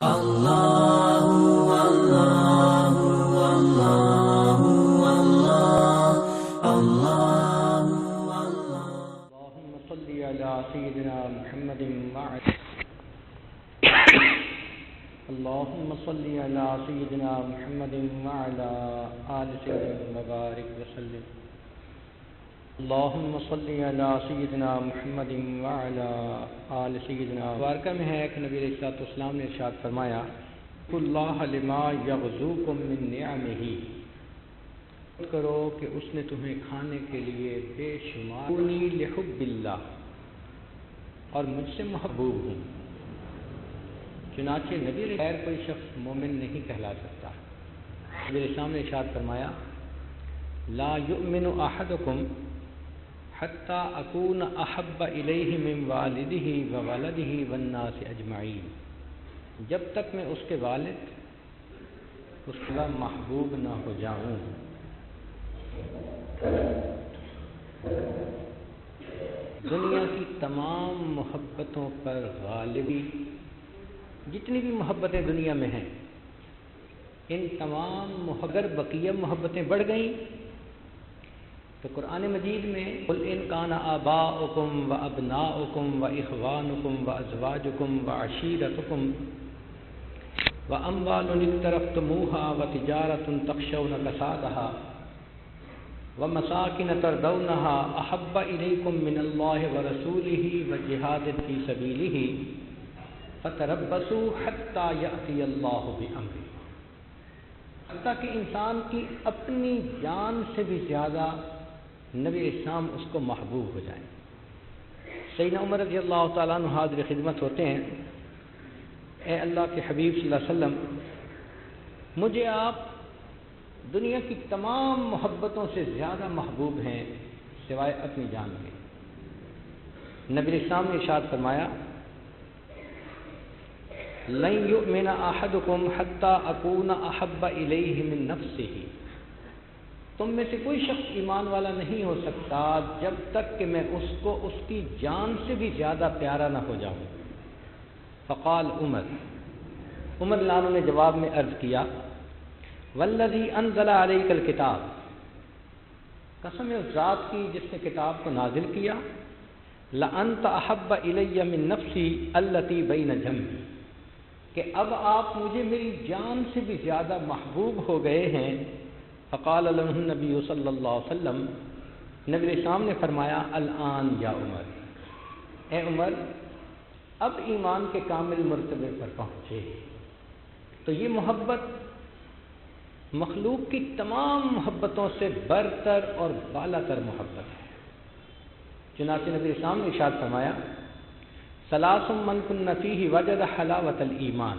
اللہ اللہ اللہ اللہ اللہ اللهم صل على سيدنا محمد وعلى اللهم صل على سيدنا محمد وعلى آل سيدنا وبارك وسلم اللهم صل على سيدنا محمد وعلى آل سيدنا مبارکہ میں ہے کہ نبی علیہ السلام نے ارشاد فرمایا اللہ لما یغزوکم من نعمہ، کرو کہ اس نے تمہیں کھانے کے لیے بے شمار لحب اللہ، اور مجھ سے محبوب ہوں۔ چنانچہ نبی غیر کوئی شخص مومن نہیں کہلا سکتا۔ نبی علیہ السلام نے ارشاد فرمایا لا یؤمن احدکم حتی اکون احب الیہ من والدہ وولدہ والناس اجمعین، جب تک میں اس کے والد اس کا محبوب نہ ہو جاؤں۔ دنیا کی تمام محبتوں پر غالبی، جتنی بھی محبتیں دنیا میں ہیں، ان تمام اگر بقیہ محبتیں بڑھ گئیں تو قرآن مجید میں قل ان کان آباؤکم وابناؤکم واخوانکم وازواجکم وعشیرتکم واموال اقترفتموها وتجارۃ تخشون کسادها ومساکن ترضونها احب الیکم من اللہ ورسولہ وجہاد فی سبیلہ فتربصوا حتی یأتی اللہ بامرہ، حتیٰ کہ انسان کی اپنی جان سے بھی زیادہ نبی اسلام اس کو محبوب ہو جائیں۔ سیدنا عمر رضی اللہ تعالیٰ عنہ حاضر خدمت ہوتے ہیں، اے اللہ کے حبیب صلی اللہ علیہ وسلم، مجھے آپ دنیا کی تمام محبتوں سے زیادہ محبوب ہیں سوائے اپنی جان کے۔ نبی اسلام نے ارشاد فرمایا لن یؤمن احدکم حتی اکون احب الیہ من نفسہ، تم میں سے کوئی شخص ایمان والا نہیں ہو سکتا جب تک کہ میں اس کو اس کی جان سے بھی زیادہ پیارا نہ ہو جاؤں۔ فقال عمر لانو نے جواب میں عرض کیا والذی انزل علیک الکتاب، قسم اس ذات کی جس نے کتاب کو نازل کیا، لانت احب الی من نفسی التی بین جنبی، کہ اب آپ مجھے میری جان سے بھی زیادہ محبوب ہو گئے ہیں۔ فقال له النبی صلی اللہ علیہ وسلم، نبی اسلام نے فرمایا الآن یا عمر، اے عمر اب ایمان کے کامل مرتبے پر پہنچے۔ تو یہ محبت مخلوق کی تمام محبتوں سے برتر اور بالا تر محبت ہے۔ چنانچہ نبی اسلام نے ارشاد فرمایا ثلاث من کن فیہ وجد حلاوۃ الایمان،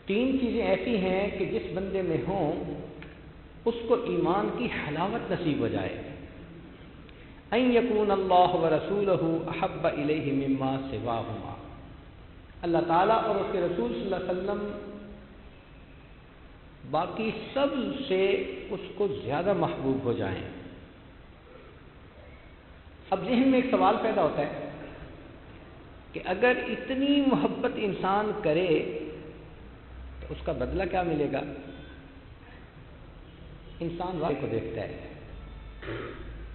تین چیزیں ایسی ہیں کہ جس بندے میں ہوں اس کو ایمان کی حلاوت نصیب ہو جائے۔ ان یکون اللہ ورسولہ احب الیہ مما سواہما، اللہ تعالیٰ اور اس کے رسول صلی اللہ علیہ وسلم باقی سب سے اس کو زیادہ محبوب ہو جائیں۔ اب ذہن میں ایک سوال پیدا ہوتا ہے کہ اگر اتنی محبت انسان کرے تو اس کا بدلہ کیا ملے گا؟ انسان واقع کو دیکھتا ہے،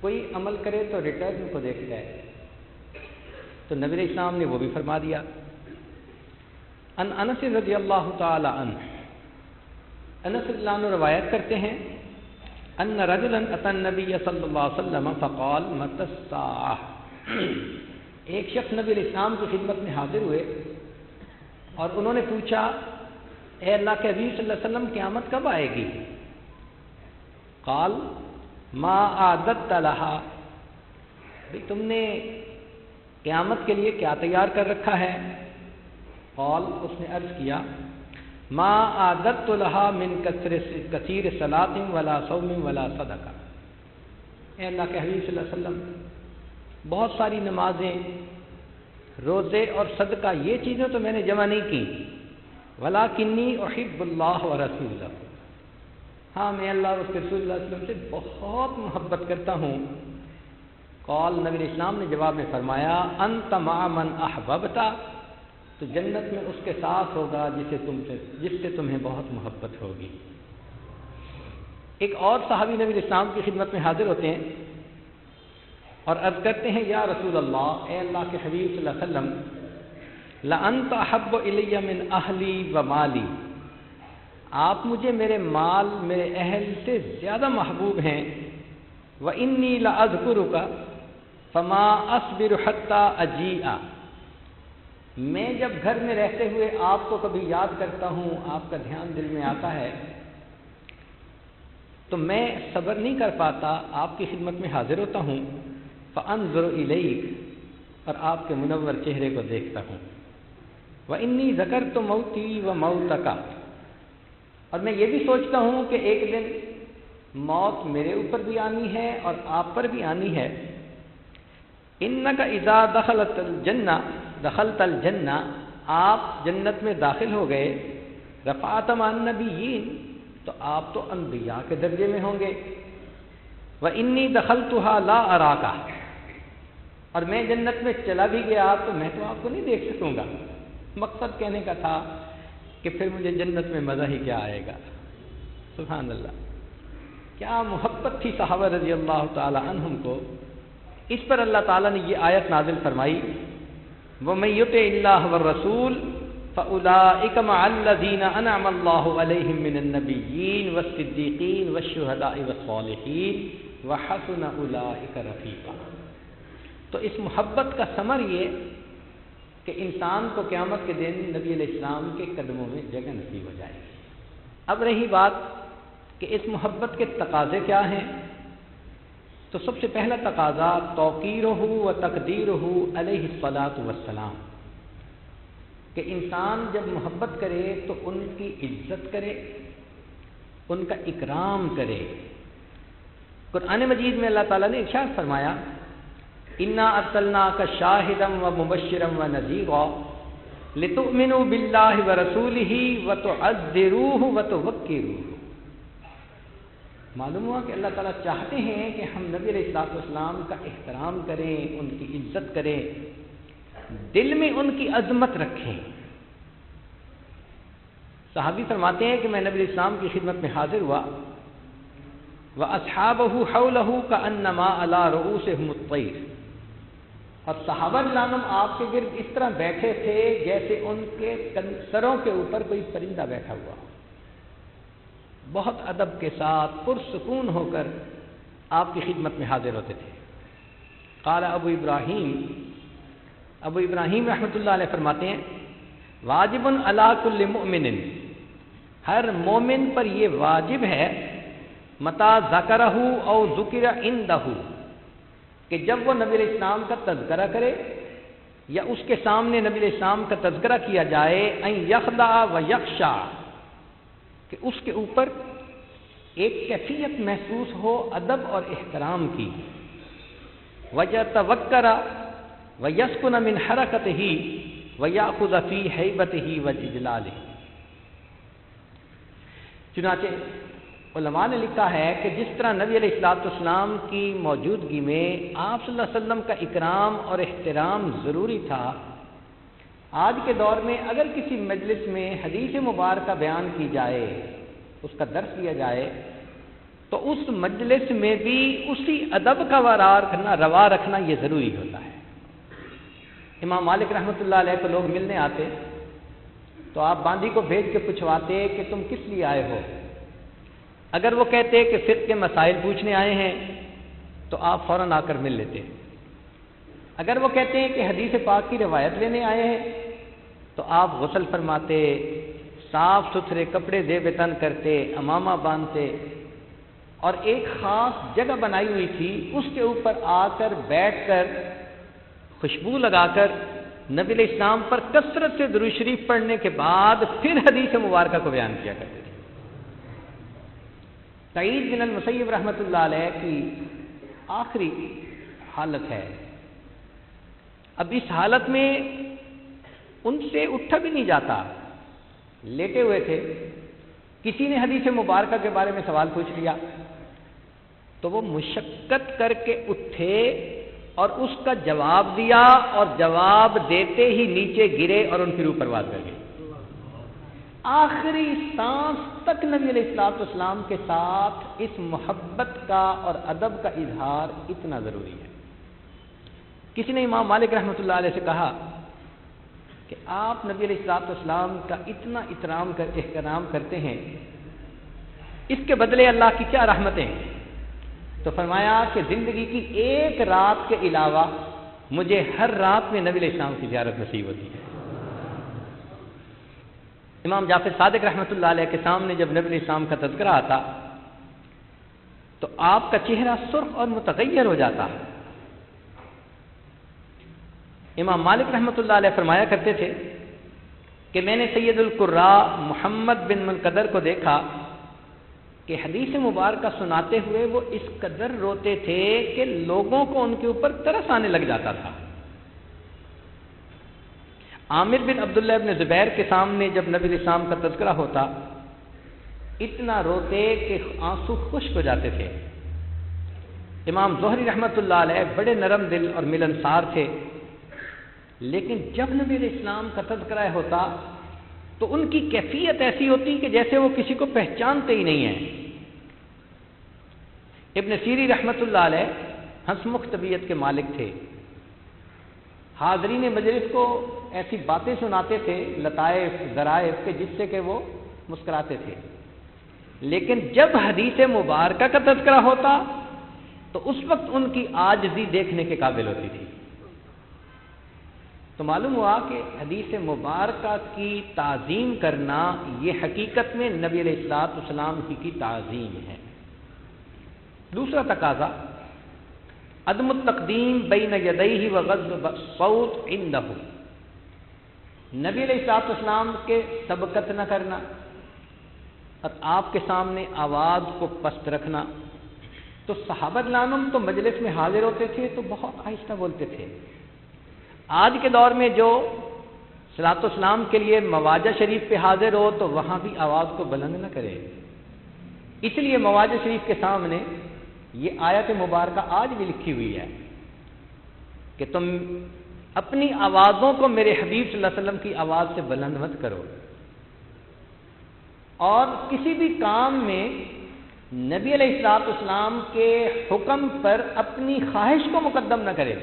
کوئی عمل کرے تو ریٹرن کو دیکھتا ہے، تو نبی علیہ السلام نے وہ بھی فرما دیا۔ ان انس رضی اللہ تعالی عنہ، انس رضی اللہ عنہ روایت کرتے ہیں ان رجلا اتى النبی صلی اللہ علیہ وسلم فقال متى الساعة، ایک شخص نبی علیہ السلام کی خدمت میں حاضر ہوئے اور انہوں نے پوچھا اے اللہ کے حبیب صلی اللہ علیہ وسلم قیامت کب آئے گی؟ قال ما اعددت لها، بھئی تم نے قیامت کے لیے کیا تیار کر رکھا ہے؟ قال، اس نے عرض کیا ما اعددت لها من کثیر صلاۃ ولا صوم ولا صدقہ، اے اللہ کے حبیب صلی اللہ علیہ وسلم بہت ساری نمازیں، روزے اور صدقہ، یہ چیزیں تو میں نے جمع نہیں کی، ولکنی احب اللہ ورسولہ، ہاں میں اللہ اور اس کے رسول صلی اللہ علیہ وسلم سے بہت محبت کرتا ہوں۔ قال، نبی اسلام نے جواب میں فرمایا انت مع من احببتا، تو جنت میں اس کے ساتھ ہوگا جس سے تمہیں بہت محبت ہوگی۔ ایک اور صحابی نبی اسلام کی خدمت میں حاضر ہوتے ہیں اور عرض کرتے ہیں یا رسول اللہ، اے اللہ کے حبیب صلی اللہ علیہ وسلم، لأنت احب الی من اہلی و مالی، آپ مجھے میرے مال میرے اہل سے زیادہ محبوب ہیں، وانی لأذکرک فما اصبر حتی اجیء، میں جب گھر میں رہتے ہوئے آپ کو کبھی یاد کرتا ہوں، آپ کا دھیان دل میں آتا ہے تو میں صبر نہیں کر پاتا، آپ کی خدمت میں حاضر ہوتا ہوں، فانظر الیک، اور آپ کے منور چہرے کو دیکھتا ہوں، وانی ذکرت موتی و موتک، اور میں یہ بھی سوچتا ہوں کہ ایک دن موت میرے اوپر بھی آنی ہے اور آپ پر بھی آنی ہے، انک اذا دخلت الجنہ، آپ جنت میں داخل ہو گئے، رفعت مع النبیین، تو آپ تو انبیاء کے درجے میں ہوں گے، وانی دخلتها لا اراک، اور میں جنت میں چلا بھی گیا تو میں تو آپ کو نہیں دیکھ سکوں گا۔ مقصد کہنے کا تھا کہ پھر مجھے جنت میں مزہ ہی کیا آئے گا۔ سبحان اللہ، کیا محبت تھی صحابہ رضی اللہ تعالی عنہم کو۔ اس پر اللہ تعالیٰ نے یہ آیت نازل فرمائی، وَمَن يُطِعِ اللَّهَ وَالرَّسُولَ فَأُولَٰئِكَ مَعَ الَّذِينَ أَنْعَمَ اللَّهُ عَلَيْهِم مِّنَ النَّبِيِّينَ وَالصِّدِّيقِينَ وَالشُّهَدَاءِ وَالصَّالِحِينَ وَحَسُنَ أُولَٰئِكَ رَفِیقًا۔ تو اس محبت کا ثمر یہ کہ انسان کو قیامت کے دن نبی علیہ السلام کے قدموں میں جگہ نصیب ہو جائے گی۔ اب رہی بات کہ اس محبت کے تقاضے کیا ہیں، تو سب سے پہلا تقاضا توقیرہ و تقدیرہ علیہ الصلاۃ والسلام، کہ انسان جب محبت کرے تو ان کی عزت کرے، ان کا اکرام کرے۔ قرآن مجید میں اللہ تعالیٰ نے ارشاد فرمایا، انا ارسلناک شاہدا ومبشرا ونذیرا لتؤمنوا باللہ ورسولہ وتعزروہ وتوقروہ۔ معلوم ہوا کہ اللہ تعالیٰ چاہتے ہیں کہ ہم نبی علیہ السلام کا احترام کریں، ان کی عزت کریں، دل میں ان کی عظمت رکھیں۔ صحابی فرماتے ہیں کہ میں نبی علیہ السلام کی خدمت میں حاضر ہوا، وَأَصْحَابُهُ حَوْلَهُ كَأَنَّمَا عَلَىٰ رُؤُوسِهِمُ الطَّيْرُ، اور صحابہ کرام آپ کے گرد اس طرح بیٹھے تھے جیسے ان کے سروں کے اوپر کوئی پرندہ بیٹھا ہوا، بہت ادب کے ساتھ پرسکون ہو کر آپ کی خدمت میں حاضر ہوتے تھے۔ قال ابو ابراہیم رحمۃ اللہ علیہ فرماتے ہیں، واجب علی کل مؤمن، ہر مومن پر یہ واجب ہے، متا ذکرہ او ذکر عندہ، کہ جب وہ نبی علیہ السلام کا تذکرہ کرے یا اس کے سامنے نبی علیہ السلام کا تذکرہ کیا جائے، ان یخضع و یخشع، کہ اس کے اوپر ایک کیفیت محسوس ہو ادب اور احترام کی، وَيَتَوَكَّرَ وَيَسْكُنَ مِنْ حَرَكَتِهِ وَيَأْخُذَ فِي هَيْبَتِهِ وَإِجْلَالِهِ۔ چنانچہ علماء نے لکھا ہے کہ جس طرح نبی علیہ السلام کی موجودگی میں آپ صلی اللہ علیہ وسلم کا اکرام اور احترام ضروری تھا، آج کے دور میں اگر کسی مجلس میں حدیث مبارکہ بیان کی جائے، اس کا درس دیا جائے، تو اس مجلس میں بھی اسی ادب کا روا رکھنا یہ ضروری ہوتا ہے۔ امام مالک رحمۃ اللہ علیہ کو لوگ ملنے آتے تو آپ باندی کو بھیج کے پوچھواتے کہ تم کس لیے آئے ہو؟ اگر وہ کہتے کہ فقہ کے مسائل پوچھنے آئے ہیں تو آپ فوراً آ کر مل لیتے۔ اگر وہ کہتے ہیں کہ حدیث پاک کی روایت لینے آئے ہیں تو آپ غسل فرماتے، صاف ستھرے کپڑے زیب تن کرتے، امامہ باندھتے، اور ایک خاص جگہ بنائی ہوئی تھی، اس کے اوپر آ کر بیٹھ کر خوشبو لگا کر نبی علیہ السلام پر کثرت سے درود شریف پڑھنے کے بعد پھر حدیث مبارکہ کو بیان کیا کرتے تھے۔ سعید بن المسیب رحمۃ اللہ علیہ کی آخری حالت ہے، اب اس حالت میں ان سے اٹھا بھی نہیں جاتا، لیٹے ہوئے تھے، کسی نے حدیث مبارکہ کے بارے میں سوال پوچھ لیا تو وہ مشقت کر کے اٹھے اور اس کا جواب دیا اور جواب دیتے ہی نیچے گرے اور ان کی روح پرواز کر گئی۔ آخری سانس تک نبی علیہ الصلوۃ والسلام کے ساتھ اس محبت کا اور ادب کا اظہار اتنا ضروری ہے۔ کسی نے امام مالک رحمۃ اللہ علیہ سے کہا کہ آپ نبی علیہ الصلوۃ والسلام کا اتنا احترام کرتے ہیں، اس کے بدلے اللہ کی کیا رحمتیں ہیں؟ تو فرمایا کہ زندگی کی ایک رات کے علاوہ مجھے ہر رات میں نبی علیہ السلام کی زیارت نصیب ہوتی ہے۔ امام جعفر صادق رحمۃ اللہ علیہ کے سامنے جب نبی علیہ السلام کا تذکرہ آتا تو آپ کا چہرہ سرخ اور متغیر ہو جاتا۔ امام مالک رحمۃ اللہ علیہ فرمایا کرتے تھے کہ میں نے سید القراء محمد بن منقدر کو دیکھا کہ حدیث مبارکہ سناتے ہوئے وہ اس قدر روتے تھے کہ لوگوں کو ان کے اوپر ترس آنے لگ جاتا تھا۔ عامر بن عبداللہ بن زبیر کے سامنے جب نبی علیہ السلام کا تذکرہ ہوتا اتنا روتے کہ آنسو خشک ہو جاتے تھے۔ امام زہری رحمۃ اللہ علیہ بڑے نرم دل اور ملنسار تھے، لیکن جب نبی علیہ السلام کا تذکرہ ہوتا تو ان کی کیفیت ایسی ہوتی کہ جیسے وہ کسی کو پہچانتے ہی نہیں ہیں۔ ابن سیری رحمۃ اللہ علیہ ہنسمکھ طبیعت کے مالک تھے، حاضرین مجلس کو ایسی باتیں سناتے تھے، لطائف ظرائف کے جس سے کہ وہ مسکراتے تھے، لیکن جب حدیث مبارکہ کا تذکرہ ہوتا تو اس وقت ان کی عاجزی دیکھنے کے قابل ہوتی تھی۔ تو معلوم ہوا کہ حدیث مبارکہ کی تعظیم کرنا یہ حقیقت میں نبی علیہ الصلوۃ والسلام کی تعظیم ہے۔ دوسرا تقاضا عدم التقدیم بین یدیہ وغض الصوت عندہ، نبی علیہ الصلوۃ والسلام کے سبقت نہ کرنا اور آپ کے سامنے آواز کو پست رکھنا۔ تو صحابہ رضوان تو مجلس میں حاضر ہوتے تھے تو بہت آہستہ بولتے تھے۔ آج کے دور میں جو صلاۃ والسلام کے لیے مواجہ شریف پہ حاضر ہو تو وہاں بھی آواز کو بلند نہ کرے، اس لیے مواجہ شریف کے سامنے یہ آیت مبارکہ آج بھی لکھی ہوئی ہے کہ تم اپنی آوازوں کو میرے حبیب صلی اللہ علیہ وسلم کی آواز سے بلند مت کرو، اور کسی بھی کام میں نبی علیہ الصلوۃ والسلام کے حکم پر اپنی خواہش کو مقدم نہ کرے۔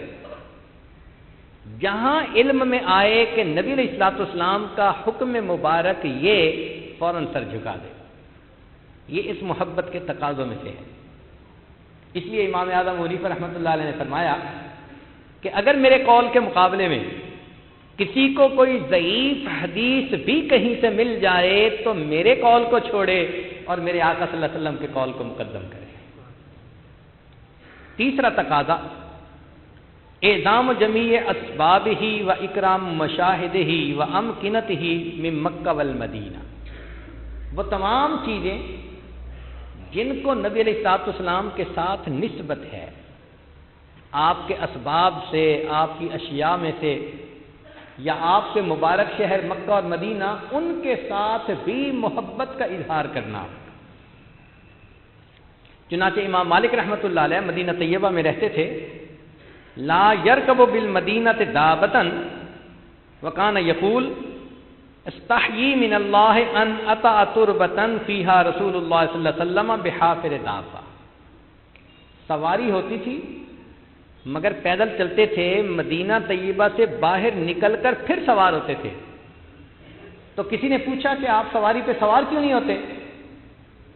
جہاں علم میں آئے کہ نبی علیہ الصلوۃ والسلام کا حکم مبارک یہ فوراً سر جھکا دے، یہ اس محبت کے تقاضوں میں سے ہے۔ اس لیے امام اعظم ابو حنیفہ رحمۃ اللہ علیہ نے فرمایا کہ اگر میرے قول کے مقابلے میں کسی کو کوئی ضعیف حدیث بھی کہیں سے مل جائے تو میرے قول کو چھوڑے اور میرے آقا صلی اللہ علیہ وسلم کے قول کو مقدم کرے۔ تیسرا تقاضا اعظام جمیع اسبابہ و اکرام مشاہدہ و امکنتہ من مکہ والمدینہ، وہ تمام چیزیں جن کو نبی علیہ الصلوۃ والسلام کے ساتھ نسبت ہے، آپ کے اسباب سے، آپ کی اشیاء میں سے، یا آپ کے مبارک شہر مکہ اور مدینہ، ان کے ساتھ بھی محبت کا اظہار کرنا۔ چنانچہ امام مالک رحمۃ اللہ علیہ مدینہ طیبہ میں رہتے تھے، لا یرکب بالمدینۃ دابۃ وکان یقول استحیی من اللہ ان اطأ تربۃ فیہا رسول اللہ صلی اللہ علیہ وسلم بحافر دابہ، سواری ہوتی تھی مگر پیدل چلتے تھے، مدینہ طیبہ سے باہر نکل کر پھر سوار ہوتے تھے۔ تو کسی نے پوچھا کہ آپ سواری پہ سوار کیوں نہیں ہوتے؟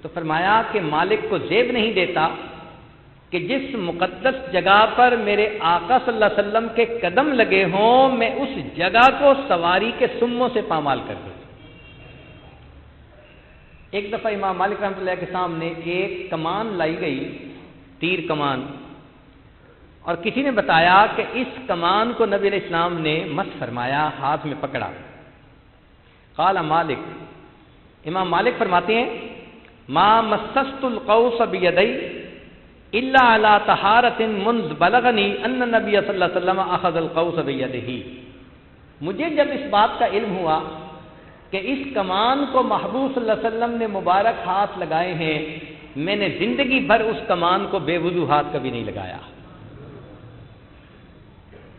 تو فرمایا کہ مالک کو زیب نہیں دیتا کہ جس مقدس جگہ پر میرے آقا صلی اللہ علیہ وسلم کے قدم لگے ہوں میں اس جگہ کو سواری کے سموں سے پامال کر دوں۔ ایک دفعہ امام مالک رحمۃ اللہ کے سامنے ایک کمان لائی گئی، تیر کمان، اور کسی نے بتایا کہ اس کمان کو نبی علیہ السلام نے مس فرمایا، ہاتھ میں پکڑا۔ قال مالک، امام مالک فرماتے ہیں ما مسست القوس بیدی الا علی طہارۃ منذ بلغنی ان النبی صلی اللہ علیہ وسلم اخذ القوس بیدہ، مجھے جب اس بات کا علم ہوا کہ اس کمان کو محبوب صلی اللہ علیہ وسلم نے مبارک ہاتھ لگائے ہیں، میں نے زندگی بھر اس کمان کو بے وضو ہاتھ کبھی نہیں لگایا۔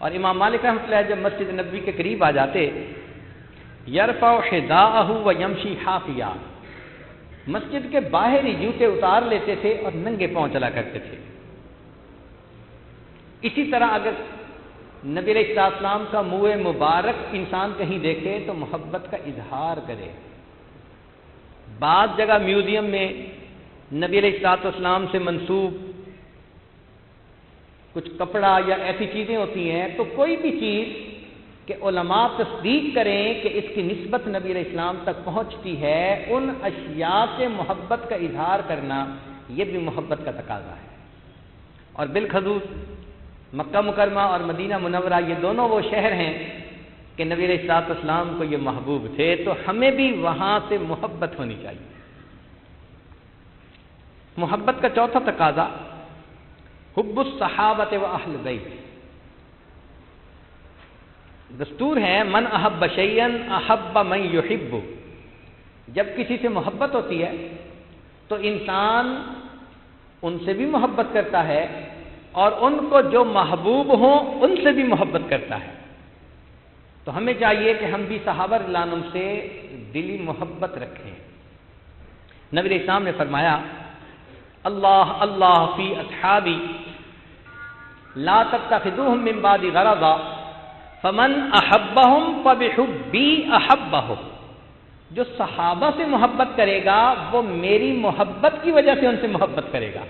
اور امام مالک رحمۃ اللہ جب مسجد نبوی کے قریب آ جاتے یرفع حذاءہ ویمشی حافیا، مسجد کے باہر ہی جوتے اتار لیتے تھے اور ننگے پاؤں چلا کرتے تھے۔ اسی طرح اگر نبی علیہ السلام کا منہ مبارک انسان کہیں دیکھے تو محبت کا اظہار کرے۔ بعض جگہ میوزیم میں نبی علیہ السلام سے منسوب کچھ کپڑا یا ایسی چیزیں ہوتی ہیں، تو کوئی بھی چیز کہ علماء تصدیق کریں کہ اس کی نسبت نبی علیہ السلام تک پہنچتی ہے، ان اشیاء سے محبت کا اظہار کرنا یہ بھی محبت کا تقاضا ہے۔ اور بالخصوص مکہ مکرمہ اور مدینہ منورہ یہ دونوں وہ شہر ہیں کہ نبی علیہ السلام کو یہ محبوب تھے، تو ہمیں بھی وہاں سے محبت ہونی چاہیے۔ محبت کا چوتھا تقاضا حب الصحابۃ و اہل بیت۔ دستور ہے من احب شیئا احب من یحب، جب کسی سے محبت ہوتی ہے تو انسان ان سے بھی محبت کرتا ہے اور ان کو جو محبوب ہوں ان سے بھی محبت کرتا ہے۔ تو ہمیں چاہیے کہ ہم بھی صحابہ رضی اللہ عنہم سے دلی محبت رکھیں۔ نبی علیہ السلام نے فرمایا اللہ اللہ فی اصحابی لا تتخذوهم من بعد غرضا فمن احبهم فبحبی احبهم، جو صحابہ سے محبت کرے گا وہ میری محبت کی وجہ سے ان سے محبت کرے گا۔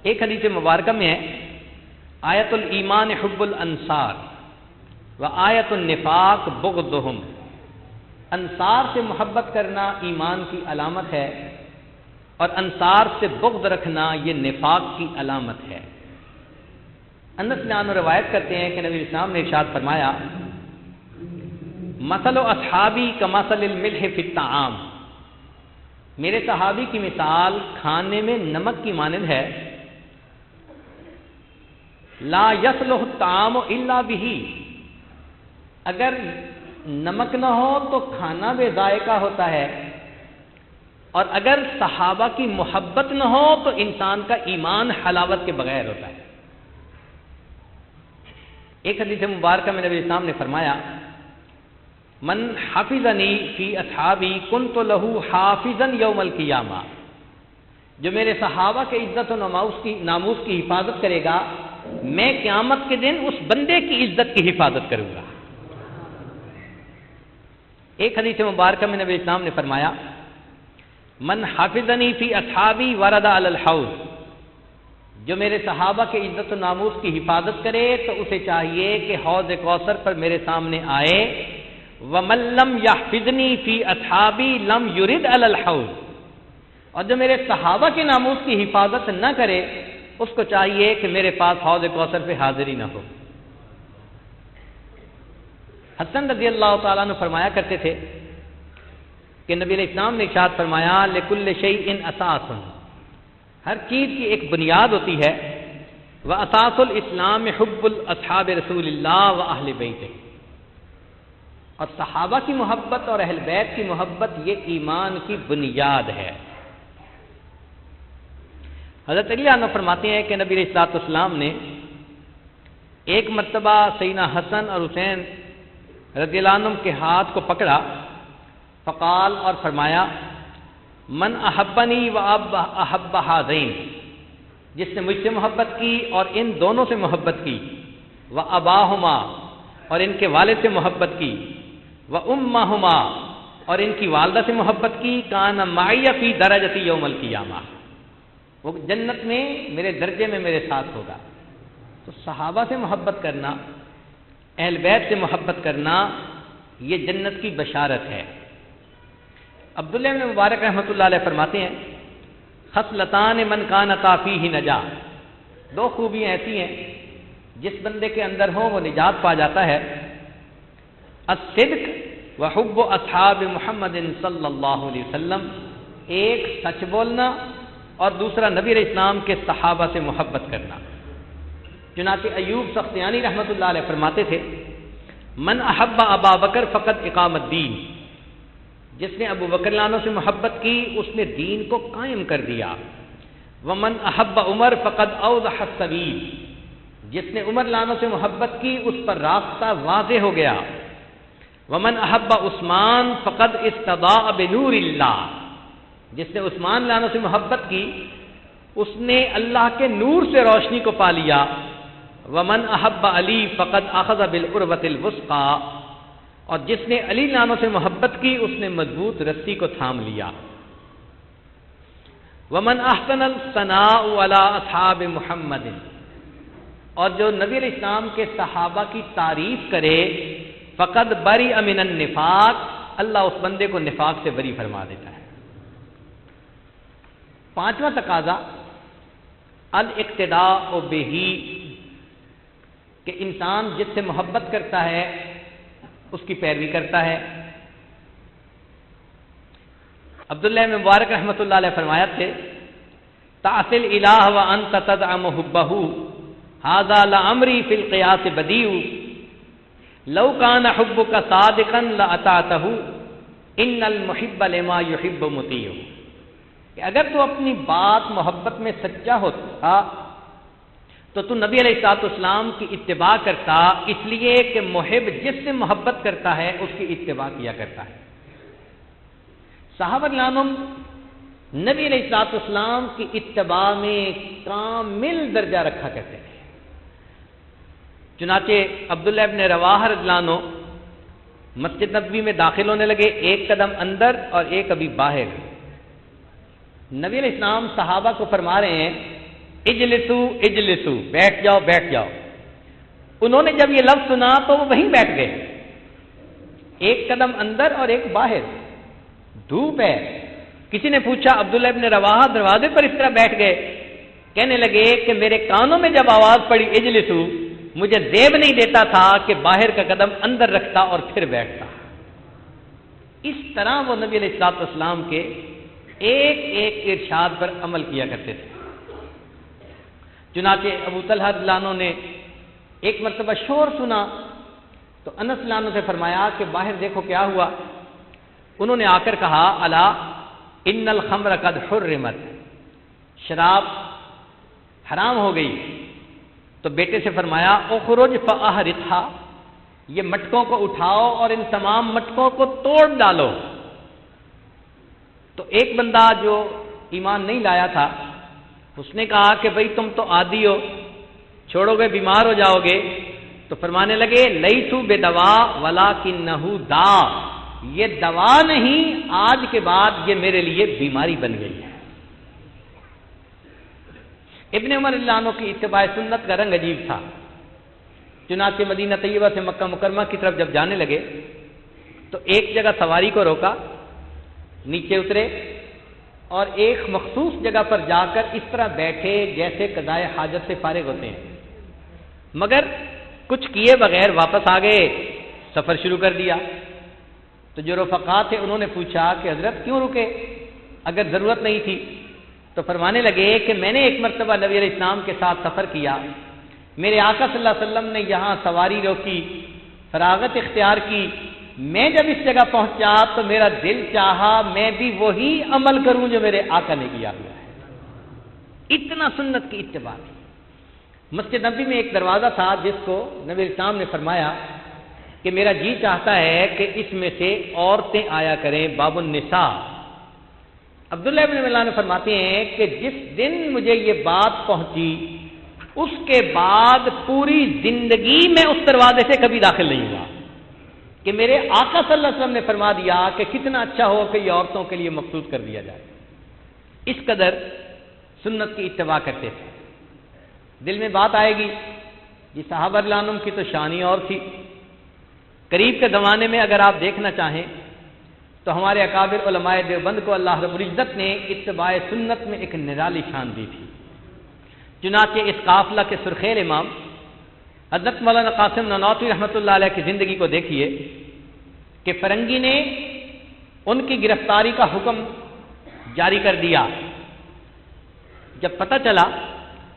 ایک حدیث مبارکہ میں ہے آیت الایمان حب الانصار و آیت النفاق بغضهم، انصار سے محبت کرنا ایمان کی علامت ہے اور انصار سے بغض رکھنا یہ نفاق کی علامت ہے۔ انس بن عامر روایت کرتے ہیں کہ نبی اسلام نے ارشاد فرمایا مثل اصحابی کمثل الملح فی الطعام، میرے صحابی کی مثال کھانے میں نمک کی مانند ہے، لا یصلح الطعام الا بہ، اگر نمک نہ ہو تو کھانا بے ذائقہ ہوتا ہے، اور اگر صحابہ کی محبت نہ ہو تو انسان کا ایمان حلاوت کے بغیر ہوتا ہے۔ ایک حدیث مبارکہ میں نبی اسلام نے فرمایا من حفظنی فی اصحابی کنت لہ حافظا یوم القیامہ، جو میرے صحابہ کے عزت و ناموس کی حفاظت کرے گا میں قیامت کے دن اس بندے کی عزت کی حفاظت کروں گا۔ ایک حدیث مبارکہ میں نبی اسلام نے فرمایا من حافظنی فی اصحابی ورد علی الحوض، جو میرے صحابہ کے عزت و ناموس کی حفاظت کرے تو اسے چاہیے کہ حوض کوثر پر میرے سامنے آئے، ومن لم یحفظنی فی اصحابی لم یرد علی الحوض، اور جو میرے صحابہ کے ناموس کی حفاظت نہ کرے اس کو چاہیے کہ میرے پاس حوض کوثر پہ حاضر ہی نہ ہو۔ حسن رضی اللہ تعالیٰ عنہ فرمایا کرتے تھے کہ نبی علیہ السلام نے ارشاد فرمایا لکل شیء اساس، ہر چیز کی ایک بنیاد ہوتی ہے، واساس الاسلام حب اصحاب رسول اللہ و اہل بیتہ، اور صحابہ کی محبت اور اہل بیت کی محبت یہ ایمان کی بنیاد ہے۔ حضرت علی عنہ فرماتے ہیں کہ نبی علیہ السلام نے ایک مرتبہ سیدنا حسن اور حسین رضی اللہ عنہم کے ہاتھ کو پکڑا، فقال اور فرمایا من احبنی و احب ہذین، جس نے مجھ سے محبت کی اور ان دونوں سے محبت کی، و اباہما، اور ان کے والد سے محبت کی، و امہما، اور ان کی والدہ سے محبت کی، کان معی فی درجتی یوم القیامہ، وہ جنت میں میرے درجے میں میرے ساتھ ہوگا۔ تو صحابہ سے محبت کرنا، اہل بیت سے محبت کرنا یہ جنت کی بشارت ہے۔ عبداللہ بن مبارک رحمۃ اللہ علیہ فرماتے ہیں خصلتان من کانتا فیہ نجا، دو خوبیاں ایسی ہیں جس بندے کے اندر ہوں وہ نجات پا جاتا ہے، الصدق وحب اصحاب محمد صلی اللہ علیہ وسلم، ایک سچ بولنا اور دوسرا نبی علیہ السلام کے صحابہ سے محبت کرنا۔ چنانچہ ایوب سختیانی رحمۃ اللہ علیہ فرماتے تھے من احب ابا بکر فقد اقام الدین، جس نے ابو بکر عنہ سے محبت کی اس نے دین کو قائم کر دیا، ومن احب عمر فقد اوضح السبیل، جس نے عمر لانو سے محبت کی اس پر راستہ واضح ہو گیا۔ ومن احب عثمان فقد استضاء بنور اللہ، جس نے عثمان لانو سے محبت کی اس نے اللہ کے نور سے روشنی کو پا لیا۔ ومن احب علی فقد اخذ بالعروۃ الوثقی، اور جس نے علی لانو سے محبت کی اس نے مضبوط رسی کو تھام لیا۔ ومن احسن الثناء علی اصحاب محمد، اور جو نبی علیہ السلام کے صحابہ کی تعریف کرے فقد بری من النفاق، اللہ اس بندے کو نفاق سے بری فرما دیتا ہے۔ پانچواں تقاضا الاقتداء بہ، کہ انسان جس سے محبت کرتا ہے اس کی پیروی کرتا ہے۔ عبداللہ بن مبارک رحمۃ اللہ علیہ فرمایا تھے تعصی الالہ وانت تدعم حبہ ھذا لعمری فی القیاس بدیع لو کان حبک صادقا لاطعتہ ان المحب لما یحب مطیع، کہ اگر تو اپنی بات محبت میں سچا ہوتا تو تو نبی علیہ الصلوۃ والسلام کی اتباع کرتا، اس لیے کہ محب جس سے محبت کرتا ہے اس کی اتباع کیا کرتا ہے۔ صحابہ کرام نبی علیہ الصلوۃ والسلام کی اتباع میں کامل درجہ رکھا کرتے تھے۔ چنانچہ عبداللہ ابن رواحہ رضی اللہ عنہ مسجد نبوی میں داخل ہونے لگے، ایک قدم اندر اور ایک ابھی باہر۔ نبی علیہ السلام صحابہ کو فرما رہے ہیں اجلسو اجلسو، بیٹھ جاؤ بیٹھ جاؤ۔ انہوں نے جب یہ لفظ سنا تو وہ وہیں بیٹھ گئے، ایک قدم اندر اور ایک باہر، دھوپ ہے۔ کسی نے پوچھا عبداللہ ابن رواحہ دروازے پر اس طرح بیٹھ گئے، کہنے لگے کہ میرے کانوں میں جب آواز پڑی اجلسو مجھے زیب نہیں دیتا تھا کہ باہر کا قدم اندر رکھتا اور پھر بیٹھتا۔ اس طرح وہ نبی علیہ الصلوۃ والسلام کے ایک ایک ارشاد پر عمل کیا کرتے تھے۔ چنانچہ ابو طلحہ رضی اللہ عنہ نے ایک مرتبہ شور سنا تو انس رضی اللہ عنہ سے فرمایا کہ باہر دیکھو کیا ہوا۔ انہوں نے آ کر کہا الا ان الخمر قد حرمت، شراب حرام ہو گئی۔ تو بیٹے سے فرمایا اخرج فاحرقها، یہ مٹکوں کو اٹھاؤ اور ان تمام مٹکوں کو توڑ ڈالو۔ تو ایک بندہ جو ایمان نہیں لایا تھا اس نے کہا کہ بھئی تم تو عادی ہو، چھوڑو گے بیمار ہو جاؤ گے۔ تو فرمانے لگے لیسو بدوا ولکنہ دا، یہ دوا نہیں، آج کے بعد یہ میرے لیے بیماری بن گئی ہے۔ ابن عمر رضی اللہ عنہ کی اتباع سنت کا رنگ عجیب تھا۔ چنانچہ مدینہ طیبہ سے مکہ مکرمہ کی طرف جب جانے لگے تو ایک جگہ سواری کو روکا، نیچے اترے اور ایک مخصوص جگہ پر جا کر اس طرح بیٹھے جیسے قضائے حاجت سے فارغ ہوتے ہیں، مگر کچھ کیے بغیر واپس آ گئے، سفر شروع کر دیا۔ تو جو رفقا تھے انہوں نے پوچھا کہ حضرت کیوں رکے اگر ضرورت نہیں تھی؟ تو فرمانے لگے کہ میں نے ایک مرتبہ نبی علیہ السلام کے ساتھ سفر کیا، میرے آقا صلی اللہ علیہ وسلم نے یہاں سواری روکی، فراغت اختیار کی، میں جب اس جگہ پہنچا تو میرا دل چاہا میں بھی وہی عمل کروں جو میرے آقا نے کیا ہوا ہے۔ اتنا سنت کی اتباع تھی۔ مسجد نبی میں ایک دروازہ تھا جس کو نبی علیہ السلام نے فرمایا کہ میرا جی چاہتا ہے کہ اس میں سے عورتیں آیا کریں، باب النساء۔ عبداللہ ابن ملان نے فرماتے ہیں کہ جس دن مجھے یہ بات پہنچی اس کے بعد پوری زندگی میں اس دروازے سے کبھی داخل نہیں ہوا، کہ میرے آقا صلی اللہ علیہ وسلم نے فرما دیا کہ کتنا اچھا ہو کہ یہ عورتوں کے لیے مخصوص کر دیا جائے۔ اس قدر سنت کی اتباع کرتے تھے۔ دل میں بات آئے گی جی صحابہ رضی اللہ عنہم کی تو شان ہی اور تھی۔ قریب کے زمانے میں اگر آپ دیکھنا چاہیں تو ہمارے اکابر علماء دیوبند کو اللہ رب العزت نے اتباع سنت میں ایک نرالی شان دی تھی۔ چنانچہ اس قافلہ کے سرخیل امام حضرت مولانا قاسم نانوتوی رحمۃ اللہ علیہ کی زندگی کو دیکھیے کہ فرنگی نے ان کی گرفتاری کا حکم جاری کر دیا۔ جب پتہ چلا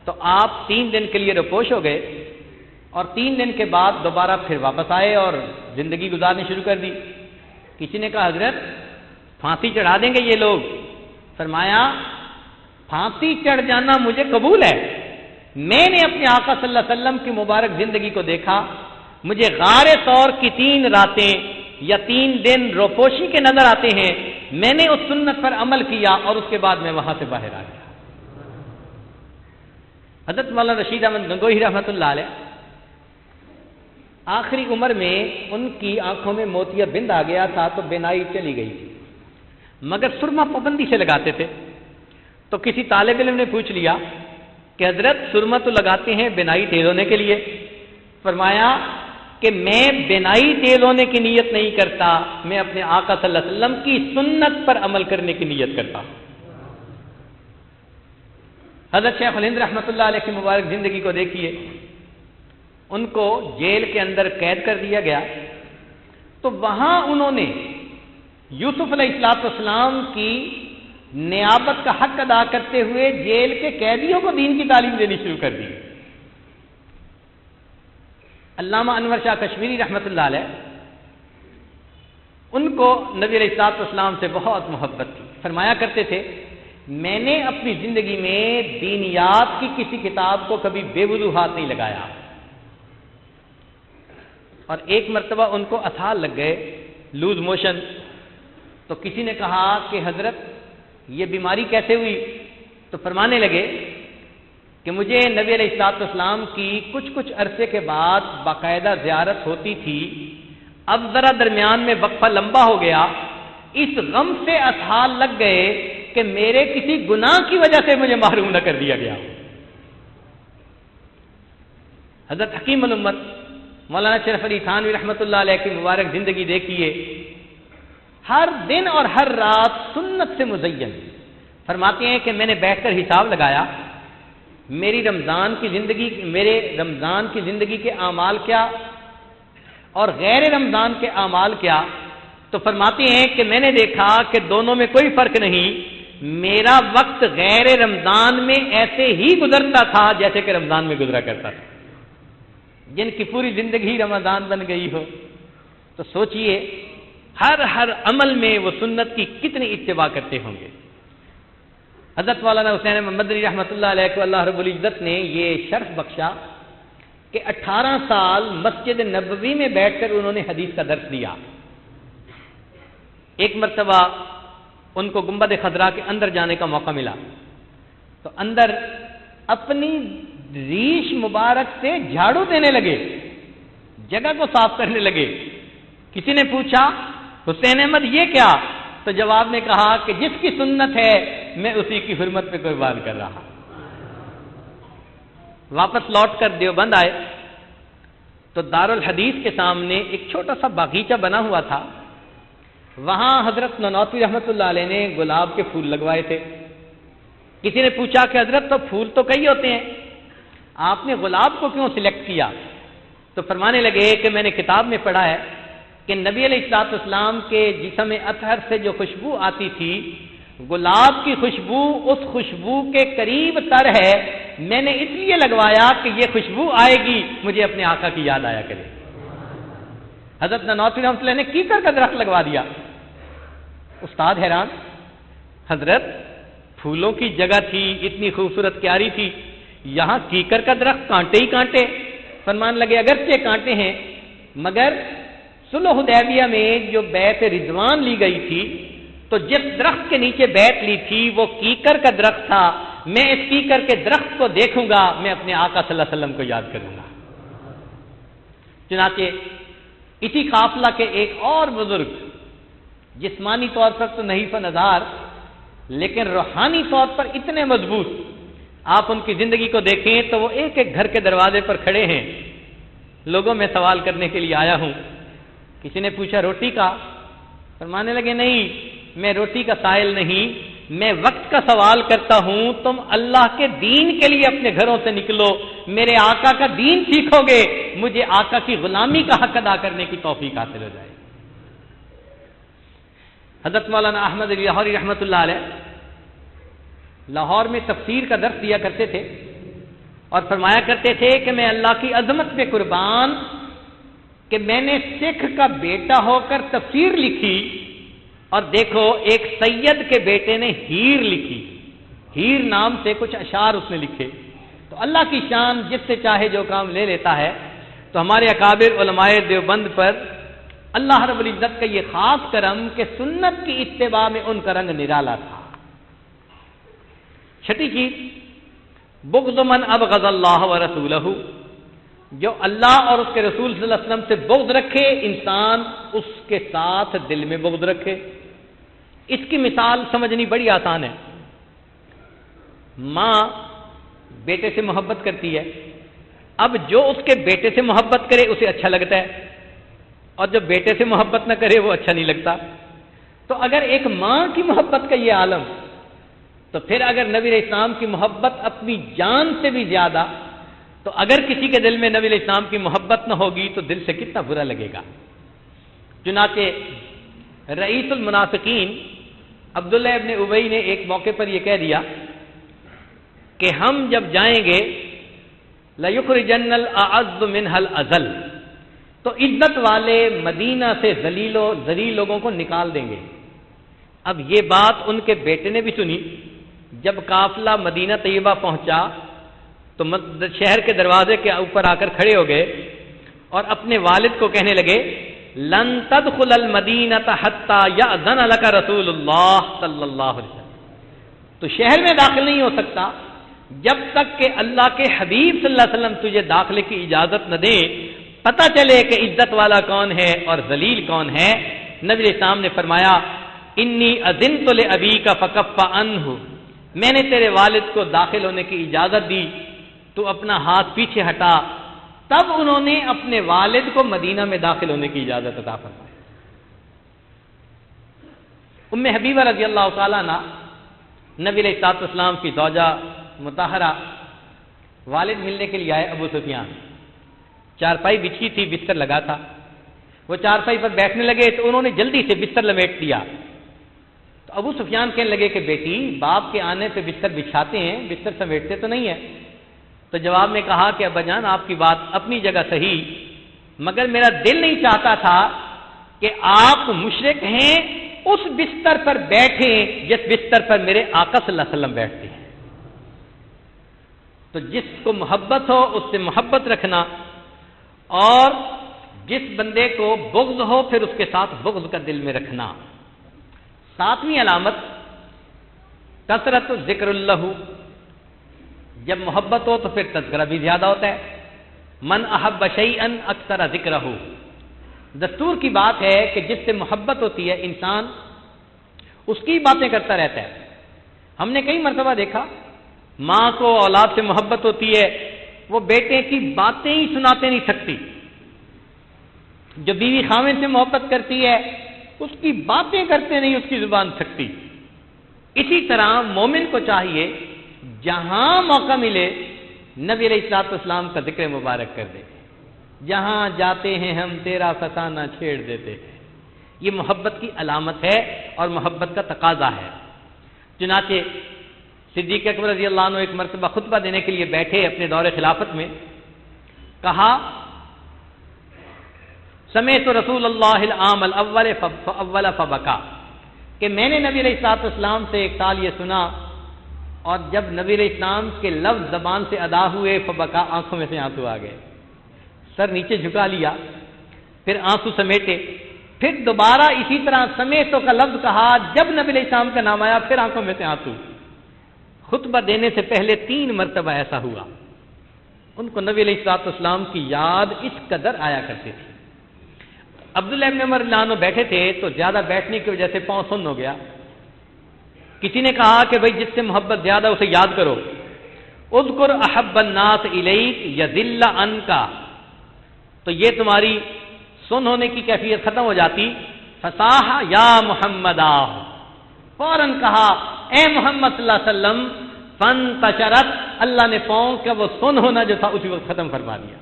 تو آپ 3 دن کے لیے روپوش ہو گئے اور 3 دن کے بعد دوبارہ پھر واپس آئے اور زندگی گزارنی شروع کر دی۔ کسی نے کہا حضرت پھانسی چڑھا دیں گے یہ لوگ؟ فرمایا پھانسی چڑھ جانا مجھے قبول ہے میں نے اپنے آقا صلی اللہ علیہ وسلم کی مبارک زندگی کو دیکھا، مجھے غار طور کی 3 راتیں یا 3 دن روپوشی کے نظر آتے ہیں، میں نے اس سنت پر عمل کیا اور اس کے بعد میں وہاں سے باہر آ گیا۔ حضرت مولانا رشید احمد گنگوہی رحمۃ اللہ علیہ آخری عمر میں ان کی آنکھوں میں موتیا بند آ گیا تھا تو بینائی چلی گئی تھی، مگر سرما پابندی سے لگاتے تھے۔ تو کسی طالب علم نے پوچھ لیا کہ حضرت سرما تو لگاتے ہیں بینائی تیز ہونے کے لیے، فرمایا کہ میں بینائی تیز ہونے کی نیت نہیں کرتا، میں اپنے آقا صلی اللہ علیہ وسلم کی سنت پر عمل کرنے کی نیت کرتا ہوں۔ حضرت شیخ الہند رحمۃ اللہ علیہ کی مبارک زندگی کو دیکھیے، ان کو جیل کے اندر قید کر دیا گیا، تو وہاں انہوں نے یوسف علیہ السلام کی نیابت کا حق ادا کرتے ہوئے جیل کے قیدیوں کو دین کی تعلیم دینی شروع کر دی۔ علامہ انور شاہ کشمیری رحمۃ اللہ علیہ، ان کو نبی علیہ السلام سے بہت محبت تھی، فرمایا کرتے تھے میں نے اپنی زندگی میں دینیات کی کسی کتاب کو کبھی بے وضو ہاتھ نہیں لگایا۔ اور ایک مرتبہ ان کو اسہال لگ گئے، لوز موشن، تو کسی نے کہا کہ حضرت یہ بیماری کیسے ہوئی؟ تو فرمانے لگے کہ مجھے نبی علیہ السلام کی کچھ عرصے کے بعد باقاعدہ زیارت ہوتی تھی، اب ذرا درمیان میں وقفہ لمبا ہو گیا، اس غم سے اسہال لگ گئے کہ میرے کسی گناہ کی وجہ سے مجھے محروم نہ کر دیا گیا۔ حضرت حکیم الامت مولانا شرف علی تھانوی رحمۃ اللہ علیہ کی مبارک زندگی دیکھیے، ہر دن اور ہر رات سنت سے مزین، فرماتے ہیں کہ میں نے بیٹھ کر حساب لگایا میرے رمضان کی زندگی کے اعمال کیا اور غیر رمضان کے اعمال کیا، تو فرماتے ہیں کہ میں نے دیکھا کہ دونوں میں کوئی فرق نہیں، میرا وقت غیر رمضان میں ایسے ہی گزرتا تھا جیسے کہ رمضان میں گزرا کرتا تھا۔ جن کی پوری زندگی رمضان بن گئی ہو تو سوچئے ہر عمل میں وہ سنت کی کتنی اتباع کرتے ہوں گے۔ حضرت مولانا حسین مدنی رحمۃ اللہ علیہ کو اللہ رب العزت نے یہ شرف بخشا کہ 18 سال مسجد نبوی میں بیٹھ کر انہوں نے حدیث کا درس دیا۔ ایک مرتبہ ان کو گنبد خضرا کے اندر جانے کا موقع ملا تو اندر اپنی ریش مبارک سے جھاڑو دینے لگے، جگہ کو صاف کرنے لگے۔ کسی نے پوچھا حسین احمد یہ کیا؟ تو جواب میں کہا کہ جس کی سنت ہے میں اسی کی حرمت پہ قربان کر رہا۔ واپس لوٹ کر دیوبند آئے تو دارالحدیث کے سامنے ایک چھوٹا سا باغیچہ بنا ہوا تھا، وہاں حضرت نانوتوی رحمۃ اللہ علیہ نے گلاب کے پھول لگوائے تھے۔ کسی نے پوچھا کہ حضرت تو پھول تو کئی ہوتے ہیں، آپ نے گلاب کو کیوں سلیکٹ کیا؟ تو فرمانے لگے کہ میں نے کتاب میں پڑھا ہے کہ نبی علیہ السلام کے جسم اطہر سے جو خوشبو آتی تھی، گلاب کی خوشبو اس خوشبو کے قریب تر ہے، میں نے اس لیے لگوایا کہ یہ خوشبو آئے گی مجھے اپنے آقا کی یاد آیا کرے۔ حضرت نانوتوی رحمۃ اللہ نے کیکر کا درخت لگوا دیا۔ استاد حیران، حضرت پھولوں کی جگہ تھی، اتنی خوبصورت کیاری تھی، یہاں کیکر کا درخت کانٹے ہی کانٹے۔ فرمان لگے اگرچہ کانٹے ہیں مگر صلح حدیبیہ میں جو بیعت رضوان لی گئی تھی تو جس درخت کے نیچے بیعت لی تھی وہ کیکر کا درخت تھا، میں اس کیکر کے درخت کو دیکھوں گا میں اپنے آقا صلی اللہ علیہ وسلم کو یاد کروں گا۔ چنانچہ اسی قافلہ کے ایک اور بزرگ، جسمانی طور پر تو نہیں نظار لیکن روحانی طور پر اتنے مضبوط، آپ ان کی زندگی کو دیکھیں تو وہ ایک ایک گھر کے دروازے پر کھڑے ہیں، لوگوں میں سوال کرنے کے لیے آیا ہوں۔ کسی نے پوچھا روٹی کا؟ فرمانے لگے نہیں، میں روٹی کا سائل نہیں، میں وقت کا سوال کرتا ہوں، تم اللہ کے دین کے لیے اپنے گھروں سے نکلو، میرے آقا کا دین سیکھو گے، مجھے آقا کی غلامی کا حق ادا کرنے کی توفیق حاصل ہو جائے۔ حضرت مولانا احمد علی لاہوری رحمۃ اللہ علیہ لاہور میں تفسیر کا درس دیا کرتے تھے اور فرمایا کرتے تھے کہ میں اللہ کی عظمت پہ قربان کہ میں نے سکھ کا بیٹا ہو کر تفسیر لکھی اور دیکھو ایک سید کے بیٹے نے ہیر لکھی، ہیر نام سے کچھ اشعار اس نے لکھے، تو اللہ کی شان جس سے چاہے جو کام لے لیتا ہے. تو ہمارے اکابر علماء دیوبند پر اللہ رب العزت کا یہ خاص کرم کہ سنت کی اتباع میں ان کا رنگ نرالا تھا. چھٹی چیز بغض من ابغض اللہ و رسولہ، جو اللہ اور اس کے رسول صلی اللہ علیہ وسلم سے بغض رکھے انسان اس کے ساتھ دل میں بغض رکھے. اس کی مثال سمجھنی بڑی آسان ہے. ماں بیٹے سے محبت کرتی ہے، اب جو اس کے بیٹے سے محبت کرے اسے اچھا لگتا ہے، اور جو بیٹے سے محبت نہ کرے وہ اچھا نہیں لگتا. تو اگر ایک ماں کی محبت کا یہ عالم، تو پھر اگر نبی علیہ السلام کی محبت اپنی جان سے بھی زیادہ، تو اگر کسی کے دل میں نبی علیہ السلام کی محبت نہ ہوگی تو دل سے کتنا برا لگے گا. چنانچہ رئیس المنافقین عبداللہ ابن ابی نے ایک موقع پر یہ کہہ دیا کہ ہم جب جائیں گے لَيُخْرِجَنَّ الْأَعَزُّ مِنْهَا الْأَذَلَّ، تو عزت والے مدینہ سے ذلیل لوگوں کو نکال دیں گے. اب یہ بات ان کے بیٹے نے بھی سنی. جب قافلہ مدینہ طیبہ پہنچا تو شہر کے دروازے کے اوپر آ کر کھڑے ہو گئے اور اپنے والد کو کہنے لگے لن تدخل المدینہ حتی یأذن لک رسول اللہ صلی اللہ علیہ وسلم، تو شہر میں داخل نہیں ہو سکتا جب تک کہ اللہ کے حبیب صلی اللہ علیہ وسلم تجھے داخلے کی اجازت نہ دیں، پتہ چلے کہ عزت والا کون ہے اور ذلیل کون ہے. نبی علیہ السلام نے فرمایا انی اذنت لابیک فکف عنہ، میں نے تیرے والد کو داخل ہونے کی اجازت دی، تو اپنا ہاتھ پیچھے ہٹا. تب انہوں نے اپنے والد کو مدینہ میں داخل ہونے کی اجازت عطا فرمائی. ام حبیبہ رضی اللہ تعالیٰ عنہ نبی علیہ السلام کی زوجہ مطہرہ، والد ملنے کے لیے آئے ابو سفیان. چارپائی بچھی تھی، بستر لگا تھا. وہ چارپائی پر بیٹھنے لگے تو انہوں نے جلدی سے بستر لمیٹ دیا. تو ابو سفیان کہنے لگے کہ بیٹی باپ کے آنے پہ بستر بچھاتے ہیں، بستر سمیٹتے تو نہیں ہے. تو جواب میں کہا کہ ابا جان آپ کی بات اپنی جگہ صحیح، مگر میرا دل نہیں چاہتا تھا کہ آپ مشرک ہیں اس بستر پر بیٹھیں جس بستر پر میرے آقا صلی اللہ علیہ وسلم بیٹھتے ہیں. تو جس کو محبت ہو اس سے محبت رکھنا، اور جس بندے کو بغض ہو پھر اس کے ساتھ بغض کا دل میں رکھنا. ساتویں علامت کثرت ذکر اللہ، جب محبت ہو تو پھر تذکرہ بھی زیادہ ہوتا ہے. من احب شیئا اکثر ذکرہ، دستور کی بات ہے کہ جس سے محبت ہوتی ہے انسان اس کی باتیں کرتا رہتا ہے. ہم نے کئی مرتبہ دیکھا ماں کو اولاد سے محبت ہوتی ہے، وہ بیٹے کی باتیں ہی سناتے نہیں سکتی. جو بیوی خاوند سے محبت کرتی ہے اس کی باتیں کرتے نہیں اس کی زبان تھکتی. اسی طرح مومن کو چاہیے جہاں موقع ملے نبی علیہ السلام کا ذکر مبارک کر دے. جہاں جاتے ہیں ہم تیرا فسانہ چھیڑ دیتے ہیں. یہ محبت کی علامت ہے اور محبت کا تقاضا ہے. چنانچہ صدیق اکبر رضی اللہ عنہ ایک مرتبہ خطبہ دینے کے لیے بیٹھے اپنے دور خلافت میں، کہا سمعت رسول اللہ العام الاول فبکا، کہ میں نے نبی علیہ السلام سے ایک سال یہ سنا اور جب نبی علیہ السلام کے لفظ زبان سے ادا ہوئے فبکا، آنکھوں میں سے آنسو آ گئے. سر نیچے جھکا لیا، پھر آنسو سمیٹے، پھر دوبارہ اسی طرح سمیتو کا لفظ کہا. جب نبی علیہ السلام کا نام آیا پھر آنکھوں میں سے آنسو. خطبہ دینے سے پہلے 3 مرتبہ ایسا ہوا. ان کو نبی علیہ السلام کی یاد اس قدر آیا کرتی تھی. عبداللہ ابن عمر رضی اللہ عنہ بیٹھے تھے تو زیادہ بیٹھنے کی وجہ سے پاؤں سن ہو گیا. کسی نے کہا کہ بھئی جس سے محبت زیادہ اسے یاد کرو. اذکر احب الناس الیک یذل عنکا، تو یہ تمہاری سن ہونے کی کیفیت ختم ہو جاتی. فصاح یا محمد، فوراً کہا اے محمد صلی اللہ علیہ وسلم. فانتشرت، اللہ نے پاؤں کا وہ سن ہونا جو تھا اسی وقت ختم فرما دیا.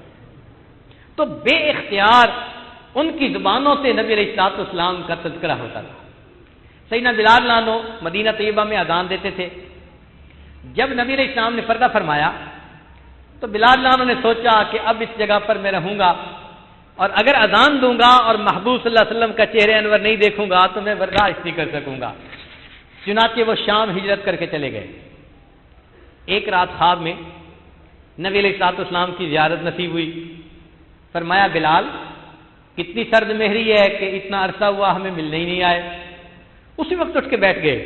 تو بے اختیار ان کی زبانوں سے نبی علیہ السلام کا تذکرہ ہوتا تھا. سیدنا بلال لانو مدینہ طیبہ میں اذان دیتے تھے. جب نبی علیہ السلام نے پردہ فرمایا تو بلال لانو نے سوچا کہ اب اس جگہ پر میں رہوں گا اور اگر اذان دوں گا اور محبوب صلی اللہ علیہ وسلم کا چہرہ انور نہیں دیکھوں گا تو میں برداشت نہیں کر سکوں گا. چنانچہ وہ شام ہجرت کر کے چلے گئے. ایک رات خواب میں نبی علیہ الصلوۃ والسلام کی زیارت نصیب ہوئی. فرمایا بلال کتنی سرد مہری ہے کہ اتنا عرصہ ہوا ہمیں ملنے ہی نہیں آئے. اسی وقت اٹھ کے بیٹھ گئے.